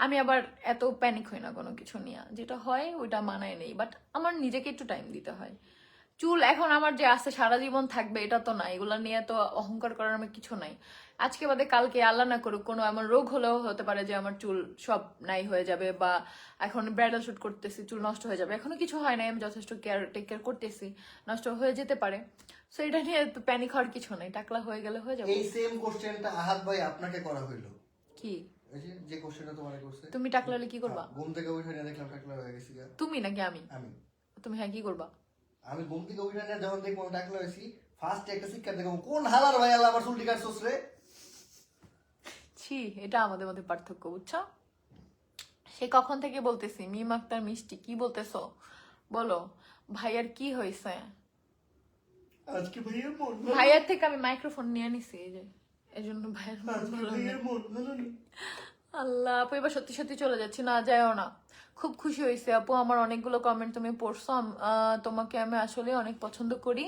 আমি আবার এত প্যানিক হই না কোনো কিছু নিয়ে, যেটা হয় ওইটা মানায় নেই, বাট আমার নিজেকে একটু টাইম দিতে হয়। চুল এখন আমার যে আছে সারা জীবন থাকবে এটা তো না, এগুলো নিয়ে তো অহংকার করার আমার কিছু নাই। আজকে বাদে কালকে আল্লাহ না করুক কোনো এমন রোগ হলেও হতে পারে যে আমার চুল সব নাই হয়ে যাবে, বা এখন ব্রাইডাল শুট করতেছি চুল নষ্ট হয়ে যাবে, এখনো কিছু হয় নাই, আমি যথেষ্ট টেক কেয়ার করতেছি, নষ্ট হয়ে যেতে পারে। সো এটা নিয়ে প্যানিক হওয়ার কিছু নাই, টাকলা হয়ে গেলে হয়ে যাবে। এই সেম কোশ্চেনটা আহাদ ভাই আপনাকে করা হইলো। কি এই যে কোশ্চেনটা তোমারে করছে, তুমি টাকলা হলে কি করবা? ঘুম থেকে উঠে নিয়ে দেখলাম টাকলা হয়ে গেছি। তুমি নাকি আমি? আমি তুমি হ্যাঁ কি করবা? আমি ঘুম থেকে উঠে নিয়ে যখন দেখবো টাকলা হয়েছি, ফার্স্ট একটা শিক্ষা দেখবো, কোন হালার ভাই আল্লাহ আমার চুলটি কাটছস রে। ছি, এটা আমাদের মধ্যে পার্থক্য, বুঝছো? সে কখন থেকে বলতেছি মিম আক্তার মিষ্টি, কি বলতেছো বলো? ভাইয়ার কি হয়েছে? আজকে ভাইয়া মন ভাইয়ার থেকে আমি মাইক্রোফোন নিয়ে নিছি, এই যে এই জন্য ভাইয়ের মন আজকে ভালো নেই। ভাইয়ের মন ভালো নেই। আল্লাহ আপু এবার সত্যি সত্যি চলে যাচ্ছি, না যায়ও না। খুব খুশি হয়েছে আপু, আমার অনেকগুলো কমেন্ট তুমি পড়ছো। তোমাকে আমি আসলে অনেক পছন্দ করি,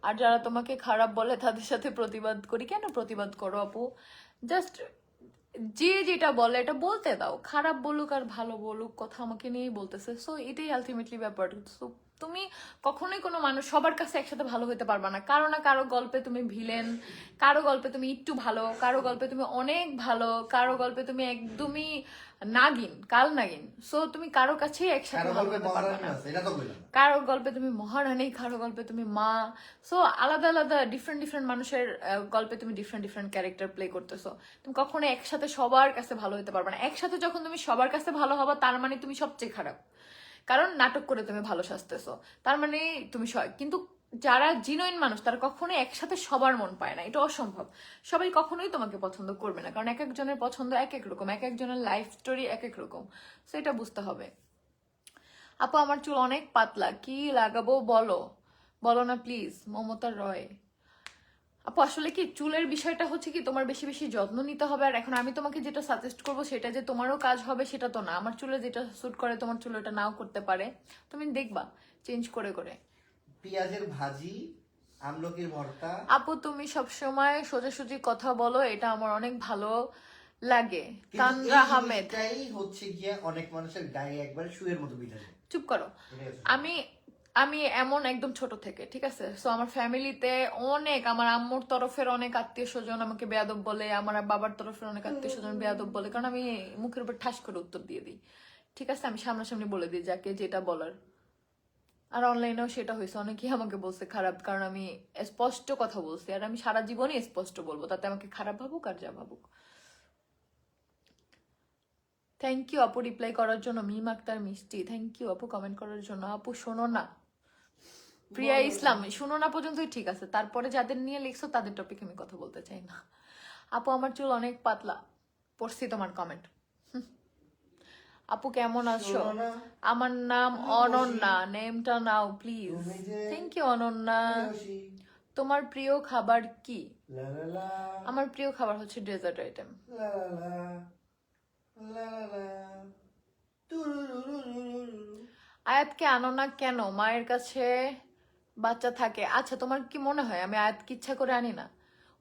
আর যারা তোমাকে খারাপ বলে তাদের সাথে প্রতিবাদ করি। কেন প্রতিবাদ করো আপু? জাস্ট যে যেটা বলে এটা বলতে দাও, খারাপ বলুক আর ভালো বলুক কথা আমাকে নিয়েই বলতেছে, সো এটাই আলটিমেটলি ব্যাপার। সো তুমি কখনোই কোনো মানুষ সবার কাছে একসাথে ভালো হতে পারবা না। কারো না কারো গল্পে তুমি ভিলেন, কারো গল্পে তুমি একটু ভালো, কারো গল্পে তুমি অনেক ভালো, কারো গল্পে তুমি একদমই নাগিন, কাল নাগিন। সো তুমি কারো কাছেই একসাথে কারো ভালো গল্পে হতে পারবা মহারানী না। আছে, এটা তো বললাম। কারো গল্পে তুমি মহারানী, কারো গল্পে তুমি মা। সো আলাদা আলাদা ডিফারেন্ট ডিফারেন্ট মানুষের গল্পে তুমি ডিফারেন্ট ডিফারেন্ট ক্যারেক্টার প্লে করতেছো। তুমি কখনো একসাথে সবার কাছে ভালো হতে পারবে না। একসাথে যখন তুমি সবার কাছে ভালো হবা তার মানে তুমি সবচেয়ে খারাপ, কারণ নাটক করে তুমি ভালো সাজতেছো, তার মানে তুমি কিন্তু যারা জিনুইন মানুষ তারা কখনোই একসাথে সবার মন পায় না, এটা অসম্ভব। সবাই কখনোই তোমাকে পছন্দ করবে না, কারণ এক একজনের পছন্দ এক এক রকম, এক একজনের লাইফ স্টোরি এক এক রকম। সো এটা বুঝতে হবে। আপু আমার চুল অনেক পাতলা, কি লাগাবো বলো, বলো না প্লিজ। মমতা রয়। আপু আসলে কি চুলের বিষয়টা হচ্ছে কি তোমার বেশি বেশি যত্ন নিতে হবে। আর এখন আমি তোমাকে যেটা সাজেস্ট করবো সেটা যে তোমারও কাজ হবে সেটা তো না। আমার চুলে যেটা স্যুট করে তোমার চুলে ওটা নাও করতে পারে, তুমি দেখবা চেঞ্জ করে করে। পেঁয়াজের ভাজি, আমলকির ভর্তা। আপু তুমি সবসময় সোজাসুজি কথা বলো, এটা আমার অনেক ভালো লাগে। কিন্তু তানরা এই আহমেদ। জিনিসটাই হচ্ছে গিয়ে অনেক মানুষের গায়ে একবার শুয়ের মতো বিঁধে যায়। চুপ করো। এটাই হচ্ছে আমি আমি এমন একদম ছোট থেকে, ঠিক আছে, সো আমার ফ্যামিলিতে অনেক, আমার আম্মুর তরফের অনেক আত্মীয় স্বজন আমাকে বেয়াদব বলে, আমার বাবার তরফের অনেক আত্মীয় স্বজন বেয়াদব বলে, কারণ আমি মুখের উপর ঠাস করে উত্তর দিয়ে দিই। ঠিক আছে, আমি সামনাসামনি বলে দিই যাকে যেটা বলার। আর অনলাইনেও সেটা হয়েছে, অনেকেই আমাকে বলছে খারাপ, কারণ আমি স্পষ্ট কথা বলছি। আর আমি সারা জীবনই স্পষ্ট বলবো, তাতে আমাকে খারাপ ভাবুক আর যা ভাবুক। থ্যাংক ইউ আপু রিপ্লাই করার জন্য। মিম আক্তার মিষ্টি, থ্যাংক ইউ আপু কমেন্ট করার জন্য। আপু শোনো না, প্রিয়া ইসলাম, শুনো না পর্যন্তই ঠিক আছে, তারপরে যাদের নিয়ে লিখছো তাদের টপিক আমি কথা বলতে চাই না। আপু আমার চুল অনেক পাতলা, পড়ছি তোমার কমেন্ট। আপু কেমন আছো? শোনো না, আমার নাম আমি অনন্যা, নেমটা নাও প্লিজ। তুমি যে থ্যাংক ইউ অনন্যা। প্রেয়সী। তোমার প্রিয় খাবার কি? লা লা লা, আমার প্রিয় খাবার হচ্ছে ডেজার্ট আইটেম। লা লা লা, লা লা লা, তুরুরুরুরুরু। আয়াতকে আনো না কেন? মায়ের কাছে বাচ্চা থাকে। আচ্ছা তোমার কি মনে হয় আমি আয়াতকে ইচ্ছা করে আনি না?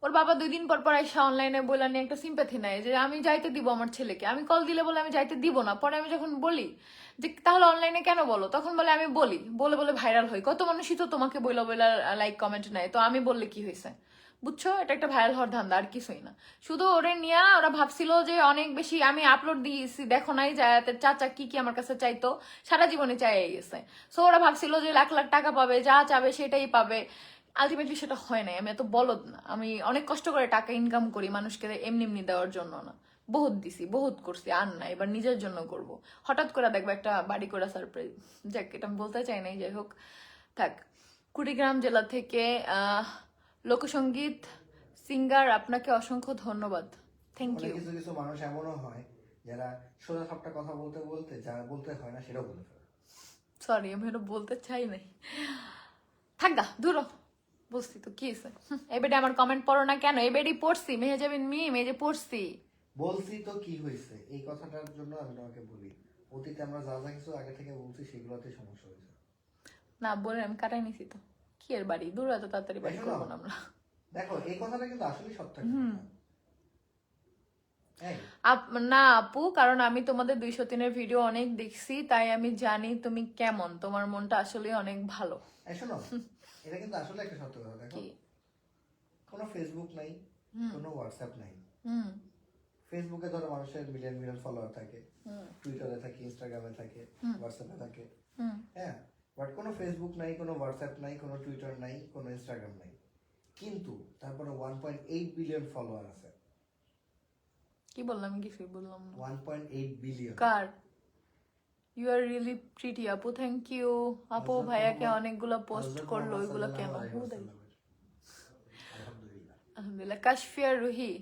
ওর বাবা 2 দিন পর পর এসে অনলাইনে বলে নিয়ে একটা সিম্প্যাথি নেয় যে আমি যাইতে দিব আমার ছেলেকে। আমি কল দিলে বলে আমি যাইতে দিব না, পরে আমি যখন বলি যে তাহলে অনলাইনে কেন বলো, তখন বলে আমি বলি, বলে বলে ভাইরাল হই। কত মানুষই তো তোমাকে বইলা বইলা লাইক কমেন্ট নেয়, তো আমি বললে কি হয়েছে? বুঝছো, এটা একটা ভাইরাল হওয়ার ধান্দা, আর কিছুই না। শুধু ওরে নিয়ে ওরা ভাবছিল যে অনেক বেশি আমি আপলোড দিয়েছি, দেখো নাই জায়াতের চাচা কি কি আমার কাছে চাইতো, সারা জীবনে চাই গেছে। সো ওরা ভাবছিল যে লাখ লাখ টাকা পাবে, যা চাবে সেটাই পাবে। আলটিমেটলি সেটা হয় নাই। আমি এত বলদ না, আমি অনেক কষ্ট করে টাকা ইনকাম করি মানুষকে এমনি এমনি দেওয়ার জন্য না। বহুত দিছি, বহুত করছি, আর না এবার নিজের জন্য করব। হঠাৎ করে দেখবো একটা বাড়ি করে সারপ্রাইজ। যাক, এটা আমি বলতে চাই নাই, যাই হোক থাক। কুড়িগ্রাম জেলা থেকে লোকসঙ্গীত সিঙ্গার, আপনাকে অসংখ্য ধন্যবাদ। থ্যাংক অনেক ইউ। কিছু কিছু মানুষ এমনও হয় যারা সোজা সাপটা কথা বলতে বলতে যা বলতে হয় না সেটাও বলে ফেলে। সরি, আমি এটা বলতে চাই নাই। থাক গা, ধরো বলছি তো কি হয়েছে। এবারে আমার কমেন্ট পড়ো না কেন? এবারই পড়ছি, মেহে যাবেন মেয়ে যে পড়ছি। বলছি তো কি হয়েছে, এই কথাটার জন্য আমি তোমাকে বলি, অতীতে আমরা যা যা কিছু আগে থেকে বলছি সেগুলোতে সমস্যা হয়েছে। না বলে আমি কাটাই নিছি তো। কি এর বাড়ি দূর, এত তাড়াতাড়ি বাড়ি দেখো করবো না। না আমরা। দেখো এই কথাটা কিন্তু আসলে সত্য একটা কথা। এই, না আপু, কারণ আমি তোমাদের 203-এর ভিডিও অনেক দেখছি, তাই আমি জানি তুমি কেমন। তোমার মনটা আসলে অনেক ভালো। এই শোনো, এটা কিন্তু আসলে একটা সত্য কথা। দেখো, কি? কোনো ফেসবুক নাই, কোনো হোয়াটসঅ্যাপ নাই। হুম ফেসবুকে ধরো মানুষের মিলিয়ন মিলিয়ন ফলোয়ার থাকে, হুম টুইটারে থাকে, ইনস্টাগ্রামে থাকে, হোয়াটসঅ্যাপে থাকে। হুম। হ্যাঁ, বাট কোনো ফেসবুক নাই, কোনো হোয়াটসঅ্যাপ নাই, কোনো টুইটার নাই, কোনো ইনস্টাগ্রাম নাই, কিন্তু তারপরে 1.8 বিলিয়ন ফলোয়ার আছে। কি বললাম? কিছুই বললাম না। 1.8 বিলিয়ন। কার? ইউ আর রিয়েলি প্রিটি আপু, থ্যাংক ইউ আপু। ভাইয়াকে অনেকগুলো পোস্ট করলো, ওইগুলো কেন? হুদাই আলহামদুলিল্লাহ। কাশফিয়া রুহি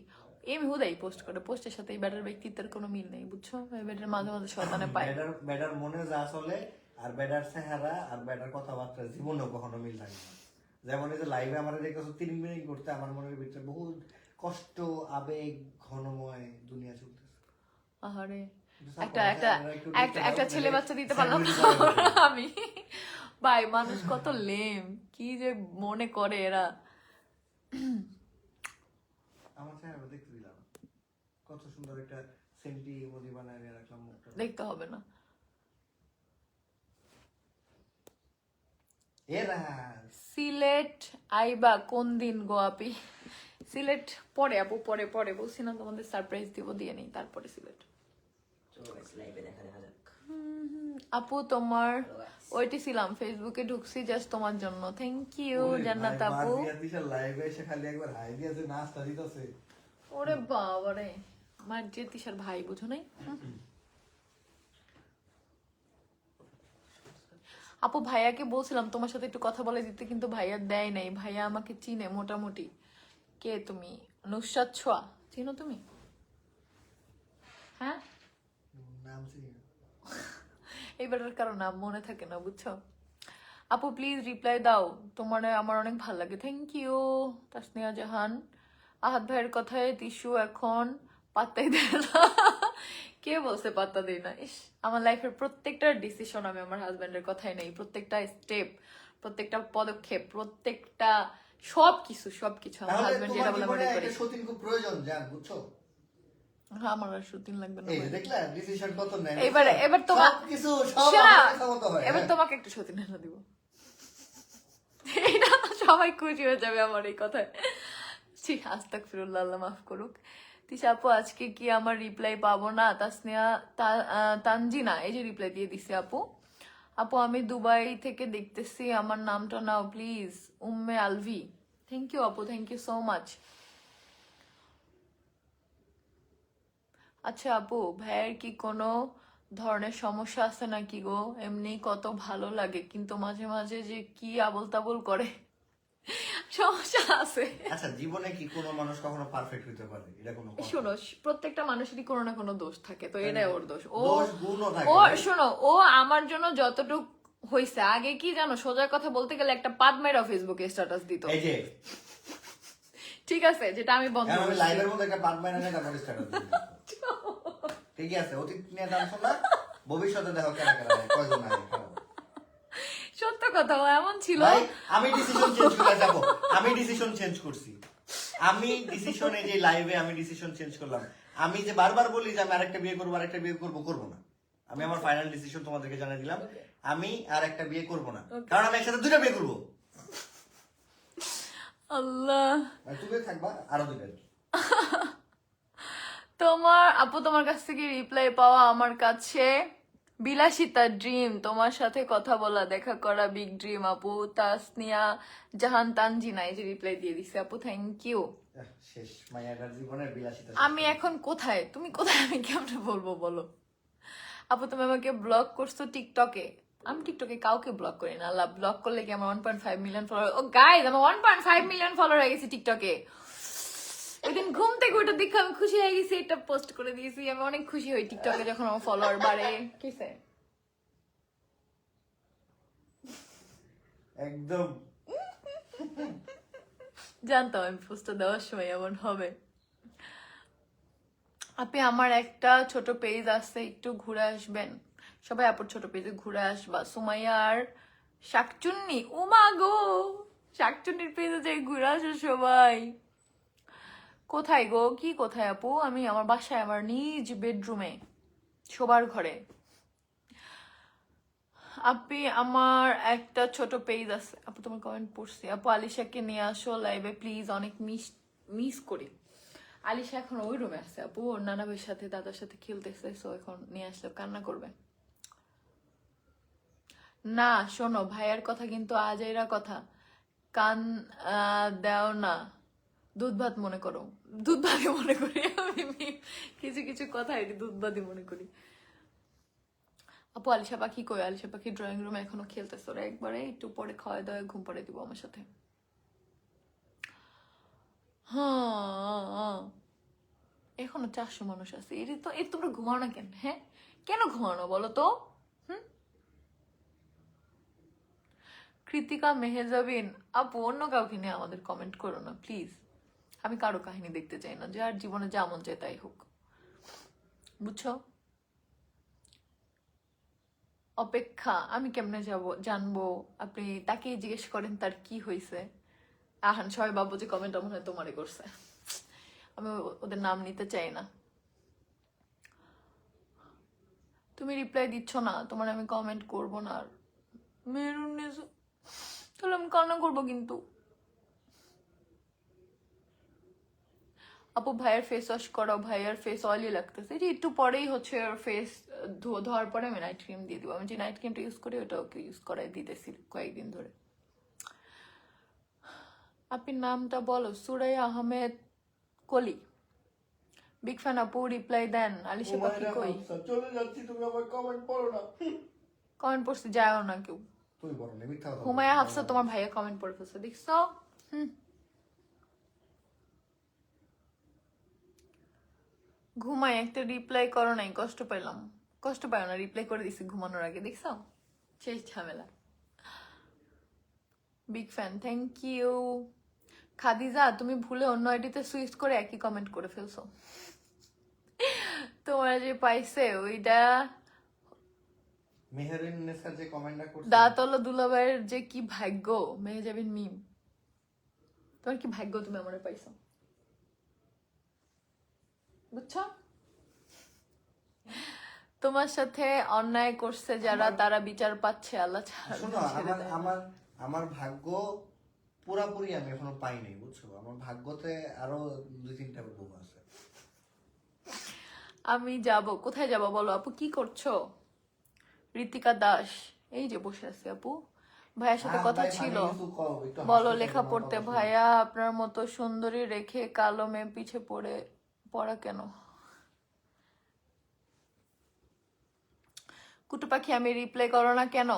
এম হুদাই পোস্ট করে, পোস্টের সাথে এই ব্যাটার ব্যক্তিত্বের কোনো মিল নেই, বুঝছো? এই ব্যাটার মাঝে মাঝে শয়তানে পায়। বেডার মনে যা চলে আর বেডার চেহারা আর বেডার কথাবার্তা জীবনেও কখনো মিল থাকে না। যেমন এই যে লাইভে আমার দেখতেছো 3 মিনিট করতে, আমার মনের ভিতরে বহুত কষ্ট আবেগ ঘনময় দুনিয়া চলতেছে। আহারে কিন্তু একটা suppose একটা আমরা একটু একটা দেখতে একটা পাবো, ছেলে মানে বাচ্চা দিতে পারলাম না sandwich বানাবো। আমি। ভাই মানুষ কত লেম, কি যে মনে করে এরা। আমার চেহারা দেখতে দিলাম, কত সুন্দর একটা সেন্টি ইমোজি বানায় রাখলাম মুখটা। দেখতে হবে না। এরা সিলেট আইবা কোন দিন গো আপি? সিলেট পরে আপু, পরে পরে বলছি না তোমাদের সারপ্রাইজ দিব, দিয়ে নেই তারপরে সিলেট। আপু তোমার ওইটি ছিলাম, ফেসবুকে ঢুকছি জাস্ট তোমার জন্য। থ্যাংক ইউ জান্নাত আপু। লাইভে এসে খালি একবার হাই দিয়েছে, নাস্তা দিতেছে। ওরে বাবারে, আমার যে তিশার ভাই বুঝো নাই। আপু ভাইয়াকে বলছিলাম তোমার সাথে একটু কথা বলে দিতে, কিন্তু ভাইয়া দেয় নাই। ভাইয়া আমাকে চিনে মোটামুটি। কে তুমি? নুসরাত ছোয়া চিনো তুমি? হ্যাঁ, নাম চিনি না। এইবারের কারো নাম মনে থাকে না বুঝছো। আপু প্লিজ রিপ্লাই দাও, তোমার আমার অনেক ভালো লাগে। থ্যাংক ইউ তাসনিয়া জাহান। আহাদ ভাইয়ের কথায় টিস্যু এখন পাত্তাই দেয় না। কে বলছে পাত্তা দেই না? ইস, আমার লাইফের প্রত্যেকটা ডিসিশন আমি আমার হাজবেন্ডের কথাই নেই, প্রত্যেকটা স্টেপ, প্রত্যেকটা পদক্ষেপ, প্রত্যেকটা সবকিছু আমার তাহলে হাজবেন্ড যেটা তোমার বলে আমি জীবনে ওটাই করি। একটা সতীন খুব প্রয়োজন, জান, বুঝছো? হ্যাঁ, আমার আর শুটিং লাগবে না এই ভাই। যে দেখলা ডিসিশন কত নেয়। এবার তোমার সবকিছু সব শোনা, আমার কথা মতো হয়। এবার হ্যাঁ। তোমাকে একটা সতীন এনে দিব। এটা সবাই খুশি হয়ে যাবে আমার এই কথায়। জি আস্তাগফিরুল্লাহ, আল্লাহ মাফ করুক। তিশা আপু আজকে কি আমার রিপ্লাই পাবো না? তাসনিয়া তানজিনা এই যে রিপ্লাই দিয়ে দিছে আপু। আপু আমি দুবাই থেকে দেখতেছি, আমার নামটা নাও please. Umme Alvi. Thank you আপু, থ্যাংক ইউ সো মাচ। আচ্ছা আপু, ভাইয়ের কি কোনো ধরনের সমস্যা আছে নাকি গো? এমনি কত ভালো লাগে, কিন্তু মাঝে মাঝে যে কি আবোল তাবোল করে। সমস্যা আছে। আচ্ছা, জীবনে কি কোনো মানুষ কখনো পারফেক্ট হতে পারে? এটা কোনো কথা? শোনো, প্রত্যেকটা মানুষেরই কোনো না কোনো দোষ থাকে, তো এটাই ওর দোষ। দোষ গুণও থাকে ও ভাই। শোনো, ও আমার জন্য যতটুক হইছে, আগে কি জানো, সোজা কথা বলতে গেলে একটা পাদ মেরা ফেসবুকে স্ট্যাটাস দিত। এই যে ঠিক আছে, যেটা আমি বন্ধ এখন আমি করছি। লাইভের মধ্যে একটা পার্ট মাইনা নিয়ে তারপরে স্ট্যাটাস দিই। ঠিকই আছে, অতীত নিয়ে টানছো না, ভবিষ্যতে দেখো কেনা কেনা হয়, কয়জন আগে খারাপ। সত্য কথা, ও এমন ছিল। ভাই আমি ডিসিশন চেঞ্জ করে যাবো, আমি ডিসিশন চেঞ্জ করছি। আমি ডিসিশনে যে লাইভে আমি ডিসিশন চেঞ্জ করলাম। আমি যে বারবার বলি যে আমি আরেকটা বিয়ে করবো, আরেকটা বিয়ে করবো, করবো না। আমি আমার ফাইনাল ডিসিশন তোমাদেরকে জানিয়ে দিলাম, আমি আর একটা বিয়ে করবো না, কারণ আমি একসাথে দুইটা বিয়ে করবো। আল্লাহ, মানে তুমি থাকবা আরো দুইটা। তোমার আপু তোমার কাছ থেকে রিপ্লাই পাওয়া আমার কাছে বিলাসিতা ড্রিম, তোমার সাথে কথা বলা দেখা করা বিগ ড্রিম। আপু তাসনিয়া জাহান তানজিনা এই যে রিপ্লাই দিয়ে দিছে আপু, থ্যাংক ইউ। শেষ মাইয়াটার জীবনের বিলাসিতা। আমি এখন কোথায়, তুমি কোথায়, আমি কেমনে বলবো বলো? আপু তুমি আমাকে ব্লক করছো টিকটকে। আমি টিকটকে কাউকে ব্লক করি না, আল্লাহ ব্লক করলে কি আমার 1.5 মিলিয়ন ফলোয়ার। ও গাইস, আমার 1.5 মিলিয়ন ফলোয়ার হয়ে গেছে টিকটকে। ওইদিন ঘুম থেকে ওইটা দেখে আমি খুশি হয়ে গেছি, এটা পোস্ট করে দিয়েছি। আমি অনেক খুশি হই টিকটকে যখন আমার ফলোয়ার বাড়ে। কিসে একদম জানতাম আমি পোস্টটা দেওয়ার সময় এমন হবে। আপনি আমার একটা ছোট পেজ আছে, একটু ঘুরে আসবেন সবাই। আপুর ছোট পেজে ঘুরে আসবা। সুমাইয়ার শাকচুন্নি, উমা গো, শাকচুন্নির পেজে যাই ঘুরে আসো সবাই। কোথায় গো, কি কোথায় আপু? আমি আমার বাসায়, আমার নিজ বেডরুমে, শোবার ঘরে। আপনি আমার একটা ছোট পেজ আছে। আপু তোমার কমেন্ট পড়ছি। আপু আলিশাকে নিয়ে আসো লাইভে প্লিজ, অনেক মিস করি। আলিশা এখন ওই রুমে আছে আপু, ওর নানা ভাইয়ের সাথে দাদার সাথে খেলতেছে, সো এখন নিয়ে আসলে কান্না করবে না। শোনো, ভাইয়ার কথা কিন্তু আজাইরা কথা, কান দেও না। দুধ ভাত মনে করো, দুধ ভাতই মনে করি আমি। কিছু কিছু কথা এটি দুধ ভাতই মনে করি। আপু আলিশা পাখি কই? আলিশা পাখি ড্রয়িং রুমে এখনো খেলতেছে, ওরা একবারে একটু পরে খাওয়া দাওয়া ঘুম পাড়িয়ে দিব আমার সাথে। হ্যাঁ, এখনো 400 মানুষ আছে। এর তো এর তোমরা ঘুমাও না কেন? হ্যাঁ, কেন ঘুমানো বলো তো? কৃতিকা মেহেজাবিন আপু, অন্য কাউকে নিয়ে আমাদের কমেন্ট করো না প্লিজ। আমি কারো কাহিনী দেখতে চাই না, যার জীবনে যা মন চায় তাই হোক, বুঝছো? অপেক্ষা আমি কেমনে জানবো? আপনি তাকেই জিজ্ঞেস করেন তার কি হয়েছে। আহান সবাই বাবু যে কমেন্ট মনে হয় তোমারই করছে, আমি ওদের নাম নিতে চাই না। তুমি রিপ্লাই দিচ্ছ না, তোমার আমি কমেন্ট করবো না আর। মেরুন তাহলে আমি কান্না করবো কিন্তু। আপু ভাইয়ের ফেস ওয়াশ করাও, ভাইয়ের ফেস অয়েলি লাগতেছে, যে একটু পরেই হচ্ছে ওর ফেস ধোয়ার পরে আমি নাইট ক্রিম দিয়ে দিব। আমি যে নাইট ক্রিমটা ইউজ করি ওটা ওকে ইউজ করাই দিতেছি কয়েকদিন ধরে। আপনি নামটা বলো। সুরাইয়া আহমেদ কলি, বিগ ফ্যান আপু, রিপ্লাই দেন। আলিশা পাখি কই? চলে যাচ্ছি, তুমি আমার কমেন্ট পড়ো না। কমেন্ট পড়তে যাও না কেউ। তুমি পড়ো না, মিথ্যা কথা। হুমায়া হাফসা তোমার ভাইয়া কমেন্ট পড়ে ফেলছে, দেখছো? ঘুমাই, একটা রিপ্লাই করো নাই, কষ্ট পাইলাম। কষ্ট পাই না, রিপ্লাই করে দিছি ঘুমানোর আগে, দেখছো? শেষ ঝামেলা। Big fan, thank you. Khadija তুমি ভুলে অন্য আইডিতে সুইচ করে একই কমেন্ট করে ফেলছো। তোমার যে পাইছে ওইটা মেহেরিন নেসা যে কমেন্টটা করছে, দাঁতলা দুলাভাইয়ের যে কি ভাগ্য। মেহেজাবিন মিম, তোমার কি ভাগ্য তুমি আমারে পাইছো, বুঝছো? তোমার সাথে অন্যায় করছে যারা, তারা বিচার পাচ্ছে, আল্লাহ ছাড়া। শোনো, আমার ভাগ্য পুরাপুরি আমি এখনো পাইনি, বুঝছো? আমার ভাগ্যতে আরো 2-3টা বউ আছে। আমি যাব, কোথায় যাব বলো? আপু কি করছো? ঋতিকা দাস, এই যে বসে আছি আপু। ভাইয়ার সাথে কথা ছিল, বলো লেখা পড়তে। ভাইয়া আপনার মতো সুন্দরী রেখে কালো মেয়ে পিছে পড়া কেন? কুটু পাখি আমি রিপ্লাই করো না কেন?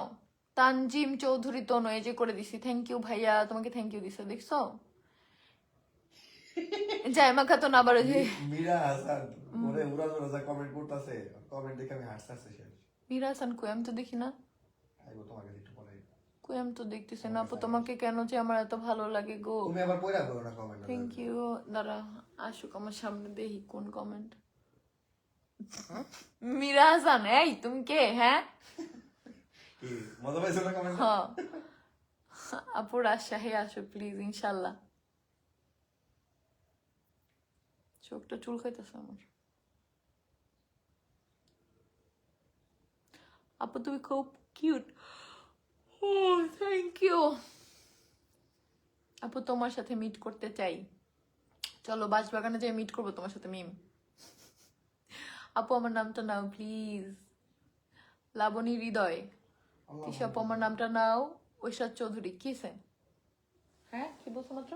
তানজিম চৌধুরী তনু, এই যে করে দিছি, থ্যাংক ইউ ভাইয়া, তোমাকে থ্যাংক ইউ দিছে, দেখছো? জাইমা খাতুন আবার ওই যে মীরা হাসান ওরে উড়া কমেন্ট করতেছে, কমেন্ট দেখে আমি হাসতেছি শেষ। মীরা হাসান কই? আমি তো দেখি না। আইবো তোমাকে একটু পরে। কই আমি তো দেখতেছি না আপু, তোমাকে কেন যে আমার এত ভালো লাগে গো। তুমি আবার পড়া করো না কমেন্ট। Thank you. দাঁড়া আসুক আমার সামনে, দেখি কোন কমেন্ট। মীরা হাসান, এই তুমি কে? হ্যাঁ কি মজা পাইছো না কমেন্ট? হ্যাঁ আপু রাজশাহী আসো প্লিজ, ইনশাল্লাহ। চোখটা চুল খাইতেছে আমার। আপু তুমি খুব কিউট। ও থ্যাংক ইউ আপু, তোমার সাথে মিট করতে চাই, চলো বাঁশবাগানে যাই মিট করবো তোমার সাথে। মিম আপু আমার নামটা নাও প্লিজ। লাবণী হৃদয়, তিশা আপু আমার নামটা নাও। ঐশাদ চৌধুরী, কিসে? হ্যাঁ কি বলছো মাত্র?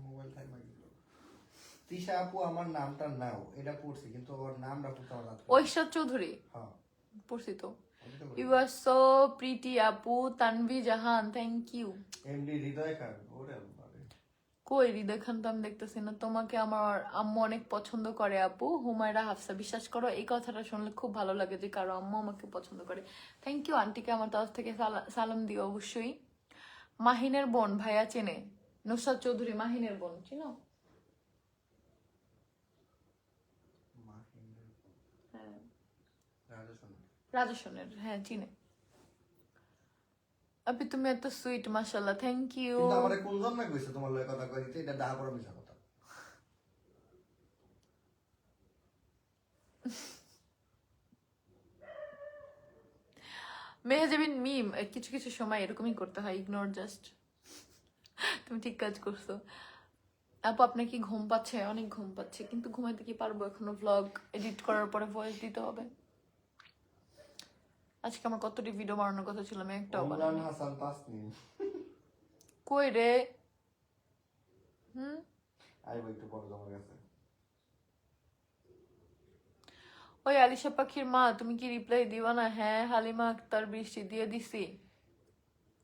মোবাইল টাইম দিল। তিশা আপু আমার নামটা নাও, এটা পড়ছি কিন্তু ওর নামটা পড়তে আমার রাত। ঐশাদ চৌধুরী, হ্যাঁ পড়ছি তো। ইউ আর সো প্রিটি আপু। তানভি জাহান, thank you. MD Hridoy Khan, ওরে বাবা। কই হৃদয় খান তো আমি দেখতেছি না। তোমাকে আমার আম্মু অনেক পছন্দ করে আপু। হুমায়রা হাফসা, বিশ্বাস করো এই কথাটা শুনলে খুব ভালো লাগে যে কারো আম্মু আমাকে পছন্দ করে। থ্যাংক ইউ আন্টিকে আমার তরফ থেকে সালাম দিও অবশ্যই। মাহিনের বোন ভাইয়া চেনে, নুসরাত চৌধুরী মাহিনের বোন চিনো? হ্যাঁ রাজস্বনের, হ্যাঁ চিনে। আপনি তুমি এত সুইট মাশাআল্লাহ, থ্যাংক ইউ। কিন্তু আমারে কোন জন্মে কইছে তোমার লয় কথা কই দিতে, এটা ডাহা পড়া মিছা কথা। মেহেজাবিন মিম, কিছু কিছু সময় এরকমই করতে হয়, ইগনোর জাস্ট। তুমি ঠিক কাজ করছো আপু। আপনার কি ঘুম পাচ্ছে? অনেক ঘুম পাচ্ছে, কিন্তু ঘুমাইতে কি পারবো এখনো, ভ্লগ এডিট করার পরে ভয়েস দিতে হবে। আজকে আমার কতটি ভিডিও বানানোর কথা ছিল, আমি একটাও বানাইনি। হাসান তাসনিম কই রে? আইবো একটু পরে তোমার কাছে। ওই আলিশা পাখির মা, তুমি কি রিপ্লাই দিবা না? হ্যাঁ হালিমা আক্তার বৃষ্টি, দিয়ে দিছি।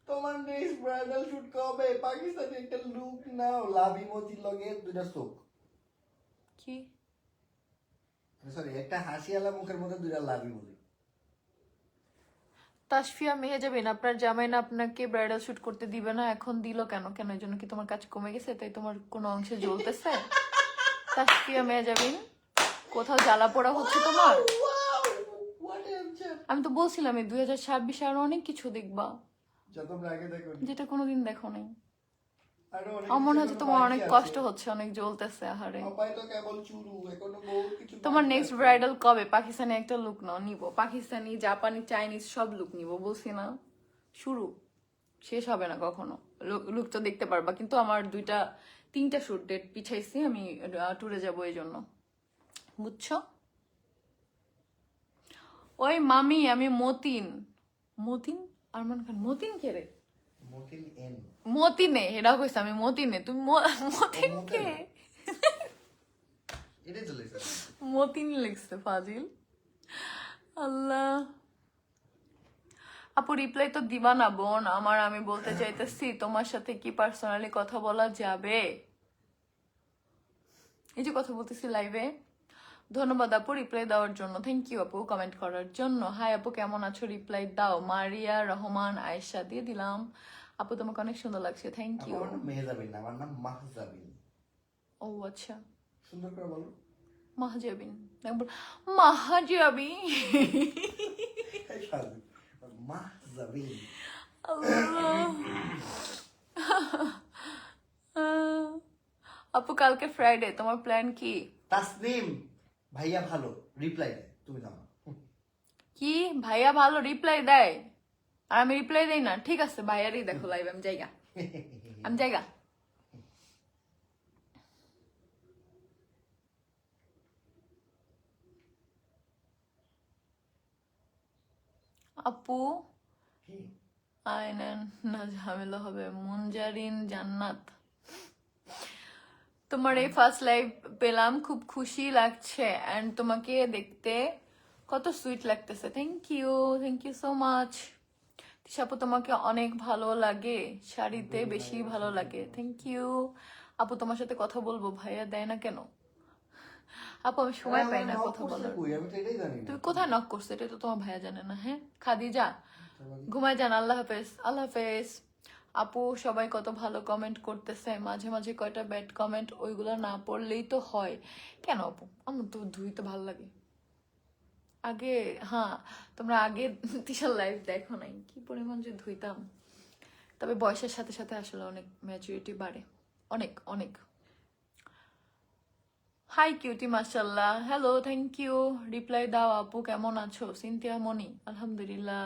তোমার নেক্সট ব্রাইডাল শুট কবে? পাকিস্তানি একটা লুক নাও, লাভ ইমোজি লগে দুইটা চোখ, কি সরি একটা হাসি আলা মুখের মধ্যে দুইটা লাভ ইমোজি। তাসফিয়া মেহেজাবিন, আপনার জামাই না আপনাকে ব্রাইডাল শুট করতে দিবে না, এখন দিল কেন? কেন এই জন্য কি তোমার কাজ কমে গেছে তাই তোমার কোনো অংশে জ্বলতেছে? তাসফিয়া মেজাবিন, কোথাও জ্বালা পোড়া হচ্ছে তোমার? Wow! What answer? আমি তো বলছিলাম এই 2026 আরো অনেক কিছু দেখবা যা তোমরা আগে দেখো যেটা কোনোদিন দেখো নাই। আরো অনেক আমার মনে কিছু হচ্ছে এখনো তোমার বাকি অনেক আছে। কষ্ট হচ্ছে, অনেক জ্বলতেছে। আহারে, সবাই তো কেবল চুরু, এখনো বহুত কিছু তোমার বাকি নেক্সট আছে। ব্রাইডাল কবে? পাকিস্তানি একটা লুক নাও, নিব। পাকিস্তানি, জাপানি, চাইনিজ সব লুক নিব, বলছি না? শুরু শেষ হবে না কখনো। লুক তো দেখতে পারবা, কিন্তু আমার 3টা শুট ডেট পিছাইছি, আমি ট্যুরে যাবো এই জন্য, বুঝছো? ওই মামি, আমি মতিন। মতিন? আরমান খান মতিন কে রে? মতিন এন। মতিনে, এটাও কইছে আমি মতিনে, তুমি মতিন কে? এটাই চলে গেছে। মতিন লিখছে ফাজিল। আল্লাহ। আপু রিপ্লাই তো দিবা না বোন আমার, আমি বলতে চাইতেছি তোমার সাথে কি পার্সোনালি কথা বলা যাবে? এই যে কথা বলতেছি লাইভে। ধন্যবাদ আপু রিপ্লাই দেওয়ার জন্য, থ্যাংক ইউ আপু কমেন্ট করার জন্য। হাই আপু কেমন আছো, রিপ্লাই দাও। মারিয়া রহমান আয়েশা দিয়ে দিলাম। আপু তোমাকে অনেক সুন্দর লাগছে, থ্যাংক আপু, ইউ। আমার নাম মেহজাবিন না, আমার নাম মাহজাবিন। ও আচ্ছা, সুন্দর করে বলো। মাহজাবিন। একবার মাহজাবিন। এই ফাজিল। মাহজাবিন। আল্লাহ। আপু কালকে ফ্রাইডে, তোমার প্ল্যান কি? তাসনিম ভাইয়া ভালো, রিপ্লাই দেয়, তুমি জানো। কি ভাইয়া ভালো রিপ্লাই দেয় আর আমি রিপ্লাই দেই না? ঠিক আছে, ভাইয়ারই দেখো লাইভ, আমি জায়গা, আমি জায়গা। আপু আইনেন না, ঝামেলা হবে। মুনজারিন জান্নাত, তোমার এই ফার্স্ট লাইভ পেলাম, খুব খুশি লাগছে, এন্ড তোমাকে দেখতে কত সুইট লাগতেছে। Thank you so much. তিশাপু তোমাকে অনেক ভালো লাগে, শাড়িতে বেশি ভালো লাগে। থ্যাংক ইউ আপু, তোমার সাথে কথা বলবো, ভাইয়া দেয় না কেন? আপু আমি সময় পাই না কথা বলার। আমি তো এটাই জানি না। তুমি কোথায় নক করছো এটা তো তোমার ভাইয়া জানে না? হ্যাঁ খাদিজা, ঘুমায় যান, আল্লাহ হাফেজ। আল্লাহ হাফেজ। আপু সবাই কত ভালো কমেন্ট করতেছে, মাঝে মাঝে কয়টা ব্যাড কমেন্ট, ওইগুলো না পড়লেই তো হয়। কেন আপু, আমার তো ধুইতে ভালো লাগে। আগে, হ্যাঁ তোমরা আগে তিশার লাইভ দেখো নাই, কি পরিমাণ যে ধুইতাম। তবে বয়সের সাথে সাথে আসলে অনেক ম্যাচুরিটি বাড়ে, অনেক অনেক। হাই কিউটি মাশাল্লাহ, হ্যালো, থ্যাংক ইউ। রিপ্লাই দাও আপু কেমন আছো? সিনথিয়া মনি, আলহামদুলিল্লাহ।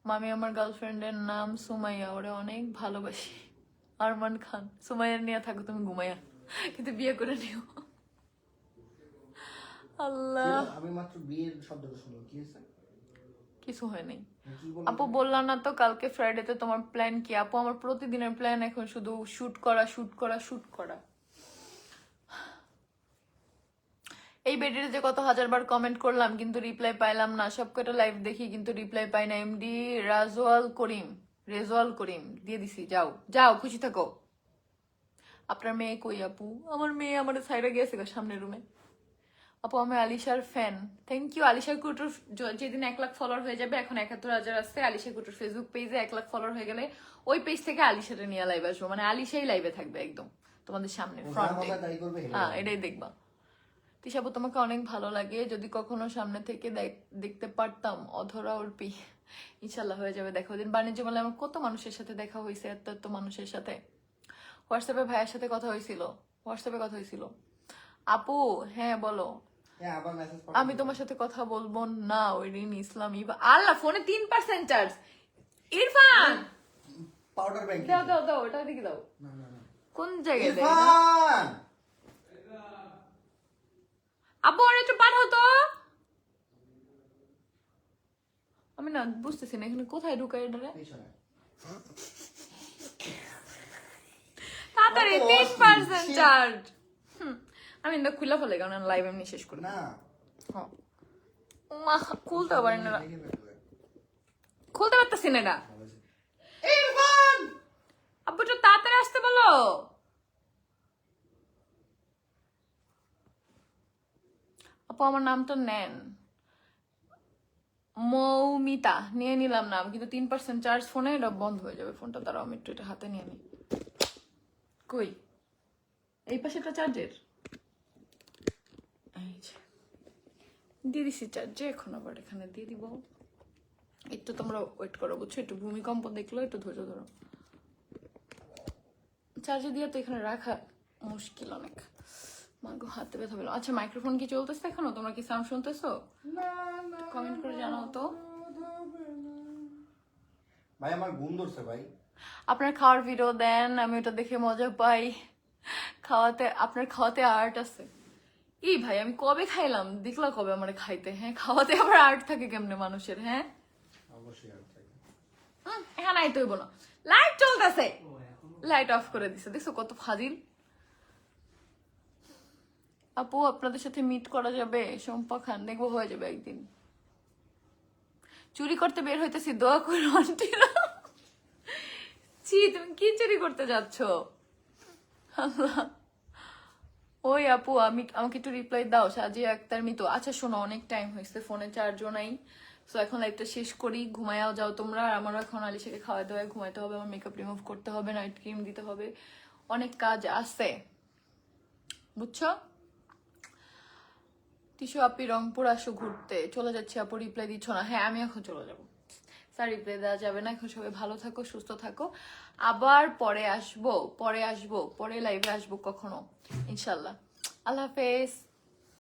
মামি আমার গার্লফ্রেন্ডের নাম সুমাইয়া, ওরে অনেক ভালোবাসি। আরমান খান, সুমাইয়া নিয়ে থাকো তুমি ঘুমাইয়া, কিন্তু বিয়ে করে নিও। আল্লাহ, আমি মাত্র বিয়ের শব্দটা শুনলাম, কি হয়েছে? কিছু হয় নাই। কি বলবো? আপু বললাম না তো কালকে ফ্রাইডেতে তোমার প্ল্যান কি? আপু আমার প্রতিদিনের প্ল্যান এখন শুধু শুট করা, শুট করা, শুট করা। এই বেডে যে কত হাজারবার কমেন্ট করলাম কিন্তু রিপ্লাই পাইলাম না, সবকটা লাইভ দেখি কিন্তু রিপ্লাই পাই না। এমডি রেজওয়াল করিম দিয়ে দিছি, যাও যাও খুশি থাকো। আপনার মেয়ে কই আপু? আমার মেয়ে আমার সাইডে গিয়েছে সামনের রুমে। আপু আমি আলিশার ফ্যান, থ্যাংক ইউ। আলিশা কুটুর যেদিন 1 লাখ ফলোয়ার হয়ে যাবে, এখন 71,000 আছে। আলিশা কুটুর ফেসবুক পেজে 1 লাখ ফলোয়ার হয়ে গেলে ওই পেজ থেকে আলিশাটা নিয়ে লাইভ আসবো, মানে আলিশাই লাইভে থাকবে একদম তোমাদের সামনে ফ্রন্টে। হ্যাঁ এটাই দেখবা। তিশাপু তোমাকে অনেক ভালো লাগে, যদি কখনো সামনে থেকে দেখতে পারতাম। অধরা উর্পি, ইনশাল্লাহ হয়ে যাবে দেখা। ওদিন বাণিজ্য মেলায় আমার কত মানুষের সাথে দেখা হয়েছে, এত মানুষের সাথে। হোয়াটসঅ্যাপে ভাইয়ের সাথে কথা হয়েছিল, আপু হ্যাঁ বলো। আমি তোমার সাথে কথা বলবো না, ওই রিন ইসলাম আল্লাহ ফোনে 3% চার্জ। ইরফান পাউডার ব্যাংক দাও ওটা দিকে দাও। কোন জায়গায় ইরফান, আপু আর একটু পাঠাও তো। আমি না বুঝতেছি না এখানে কোথায় ঢুকাই এটা রে। তাড়াতাড়ি 3% চার্জ। আমি এটা খুলে ফেলে, কারণ লাইভ এমনি শেষ করি না। মা খুলতে পারি না, খুলতে পারতেছি না এটা। ইরফান আপু একটু তাড়াতাড়ি আসতে বলো। আপু আমার নাম তো নেন, মৌমিতা নিয়ে নিলাম নাম, কিন্তু 3% চার্জ ফোনে, এটা বন্ধ হয়ে যাবে ফোনটা। দাঁড়াও আমি একটু এটা হাতে নিয়ে নিই। কই এই পাশে একটা চার্জের, এই যে দিয়ে দিছি চার্জে, এখন আবার এখানে দিয়ে দিব। একটু তোমরা ওয়েট করো বুঝছো, একটু ভূমিকম্প দেখলো, একটু ধৈর্য ধরো। চার্জে দিয়ে তো এখানে রাখা মুশকিল অনেক। মাগো হাতে ব্যথা পেলো। আচ্ছা মাইক্রোফোন কি চলতেছে এখনো? তোমরা কি সাউন্ড শুনতেছো? কমেন্ট করে জানাও তো। ভাই আমার ঘুম ধরছে ভাই। আপনার খাওয়ার ভিডিও দেন, আমি ওটা দেখে মজা পাই। খাওয়াতে, আপনার খাওয়াতে আর্ট আছে। এই ভাই আমি কবে খাইলাম দেখলা কবে আমার খাইতে? হ্যাঁ খাওয়াতে আবার আর্ট থাকে কেমনে মানুষের? হ্যাঁ অবশ্যই আর থাকে। এখানে আইতে হইব না, লাইট চলতেছে, লাইট অফ করে দিছে। দেখছো কত ফাজিল। আপু আপনাদের সাথে মিট করা যাবে? শম্পা খান, দেখবো হয়ে যাবে একদিন। চুরি করতে বের হইতেছি, দোয়া করো আন্টিরা। ছি তুমি কি চুরি করতে যাচ্ছ? আল্লাহ। ওই আপু আমাকে একটু রিপ্লাই দাও, সাজিয়া আক্তার মিতু। আচ্ছা শোনো, অনেক টাইম হয়েছে, ফোনে চার্জও নাই। তো এখন লাইভটা শেষ করি, ঘুমায়াও যাও তোমরা। আর আমারও এখন আলিশাকে খাওয়া দাওয়া ঘুমাইতে হবে, আমার মেকআপ রিমুভ করতে হবে, নাইট ক্রিম দিতে হবে, অনেক কাজ আছে বুঝছো। টিসু আপি রংপুর আসো ঘুরতে। চলে যাচ্ছি আপু, রিপ্লাই দিচ্ছ না। হ্যাঁ আমি এখন চলে যাবো স্যার, রিপ্লাই দেওয়া যাবে না এখন। সবাই ভালো থাকো, সুস্থ থাকো। আবার পরে আসবো, পরে লাইভে আসবো কখনো ইনশাল্লাহ। আল্লাহ হাফেজ।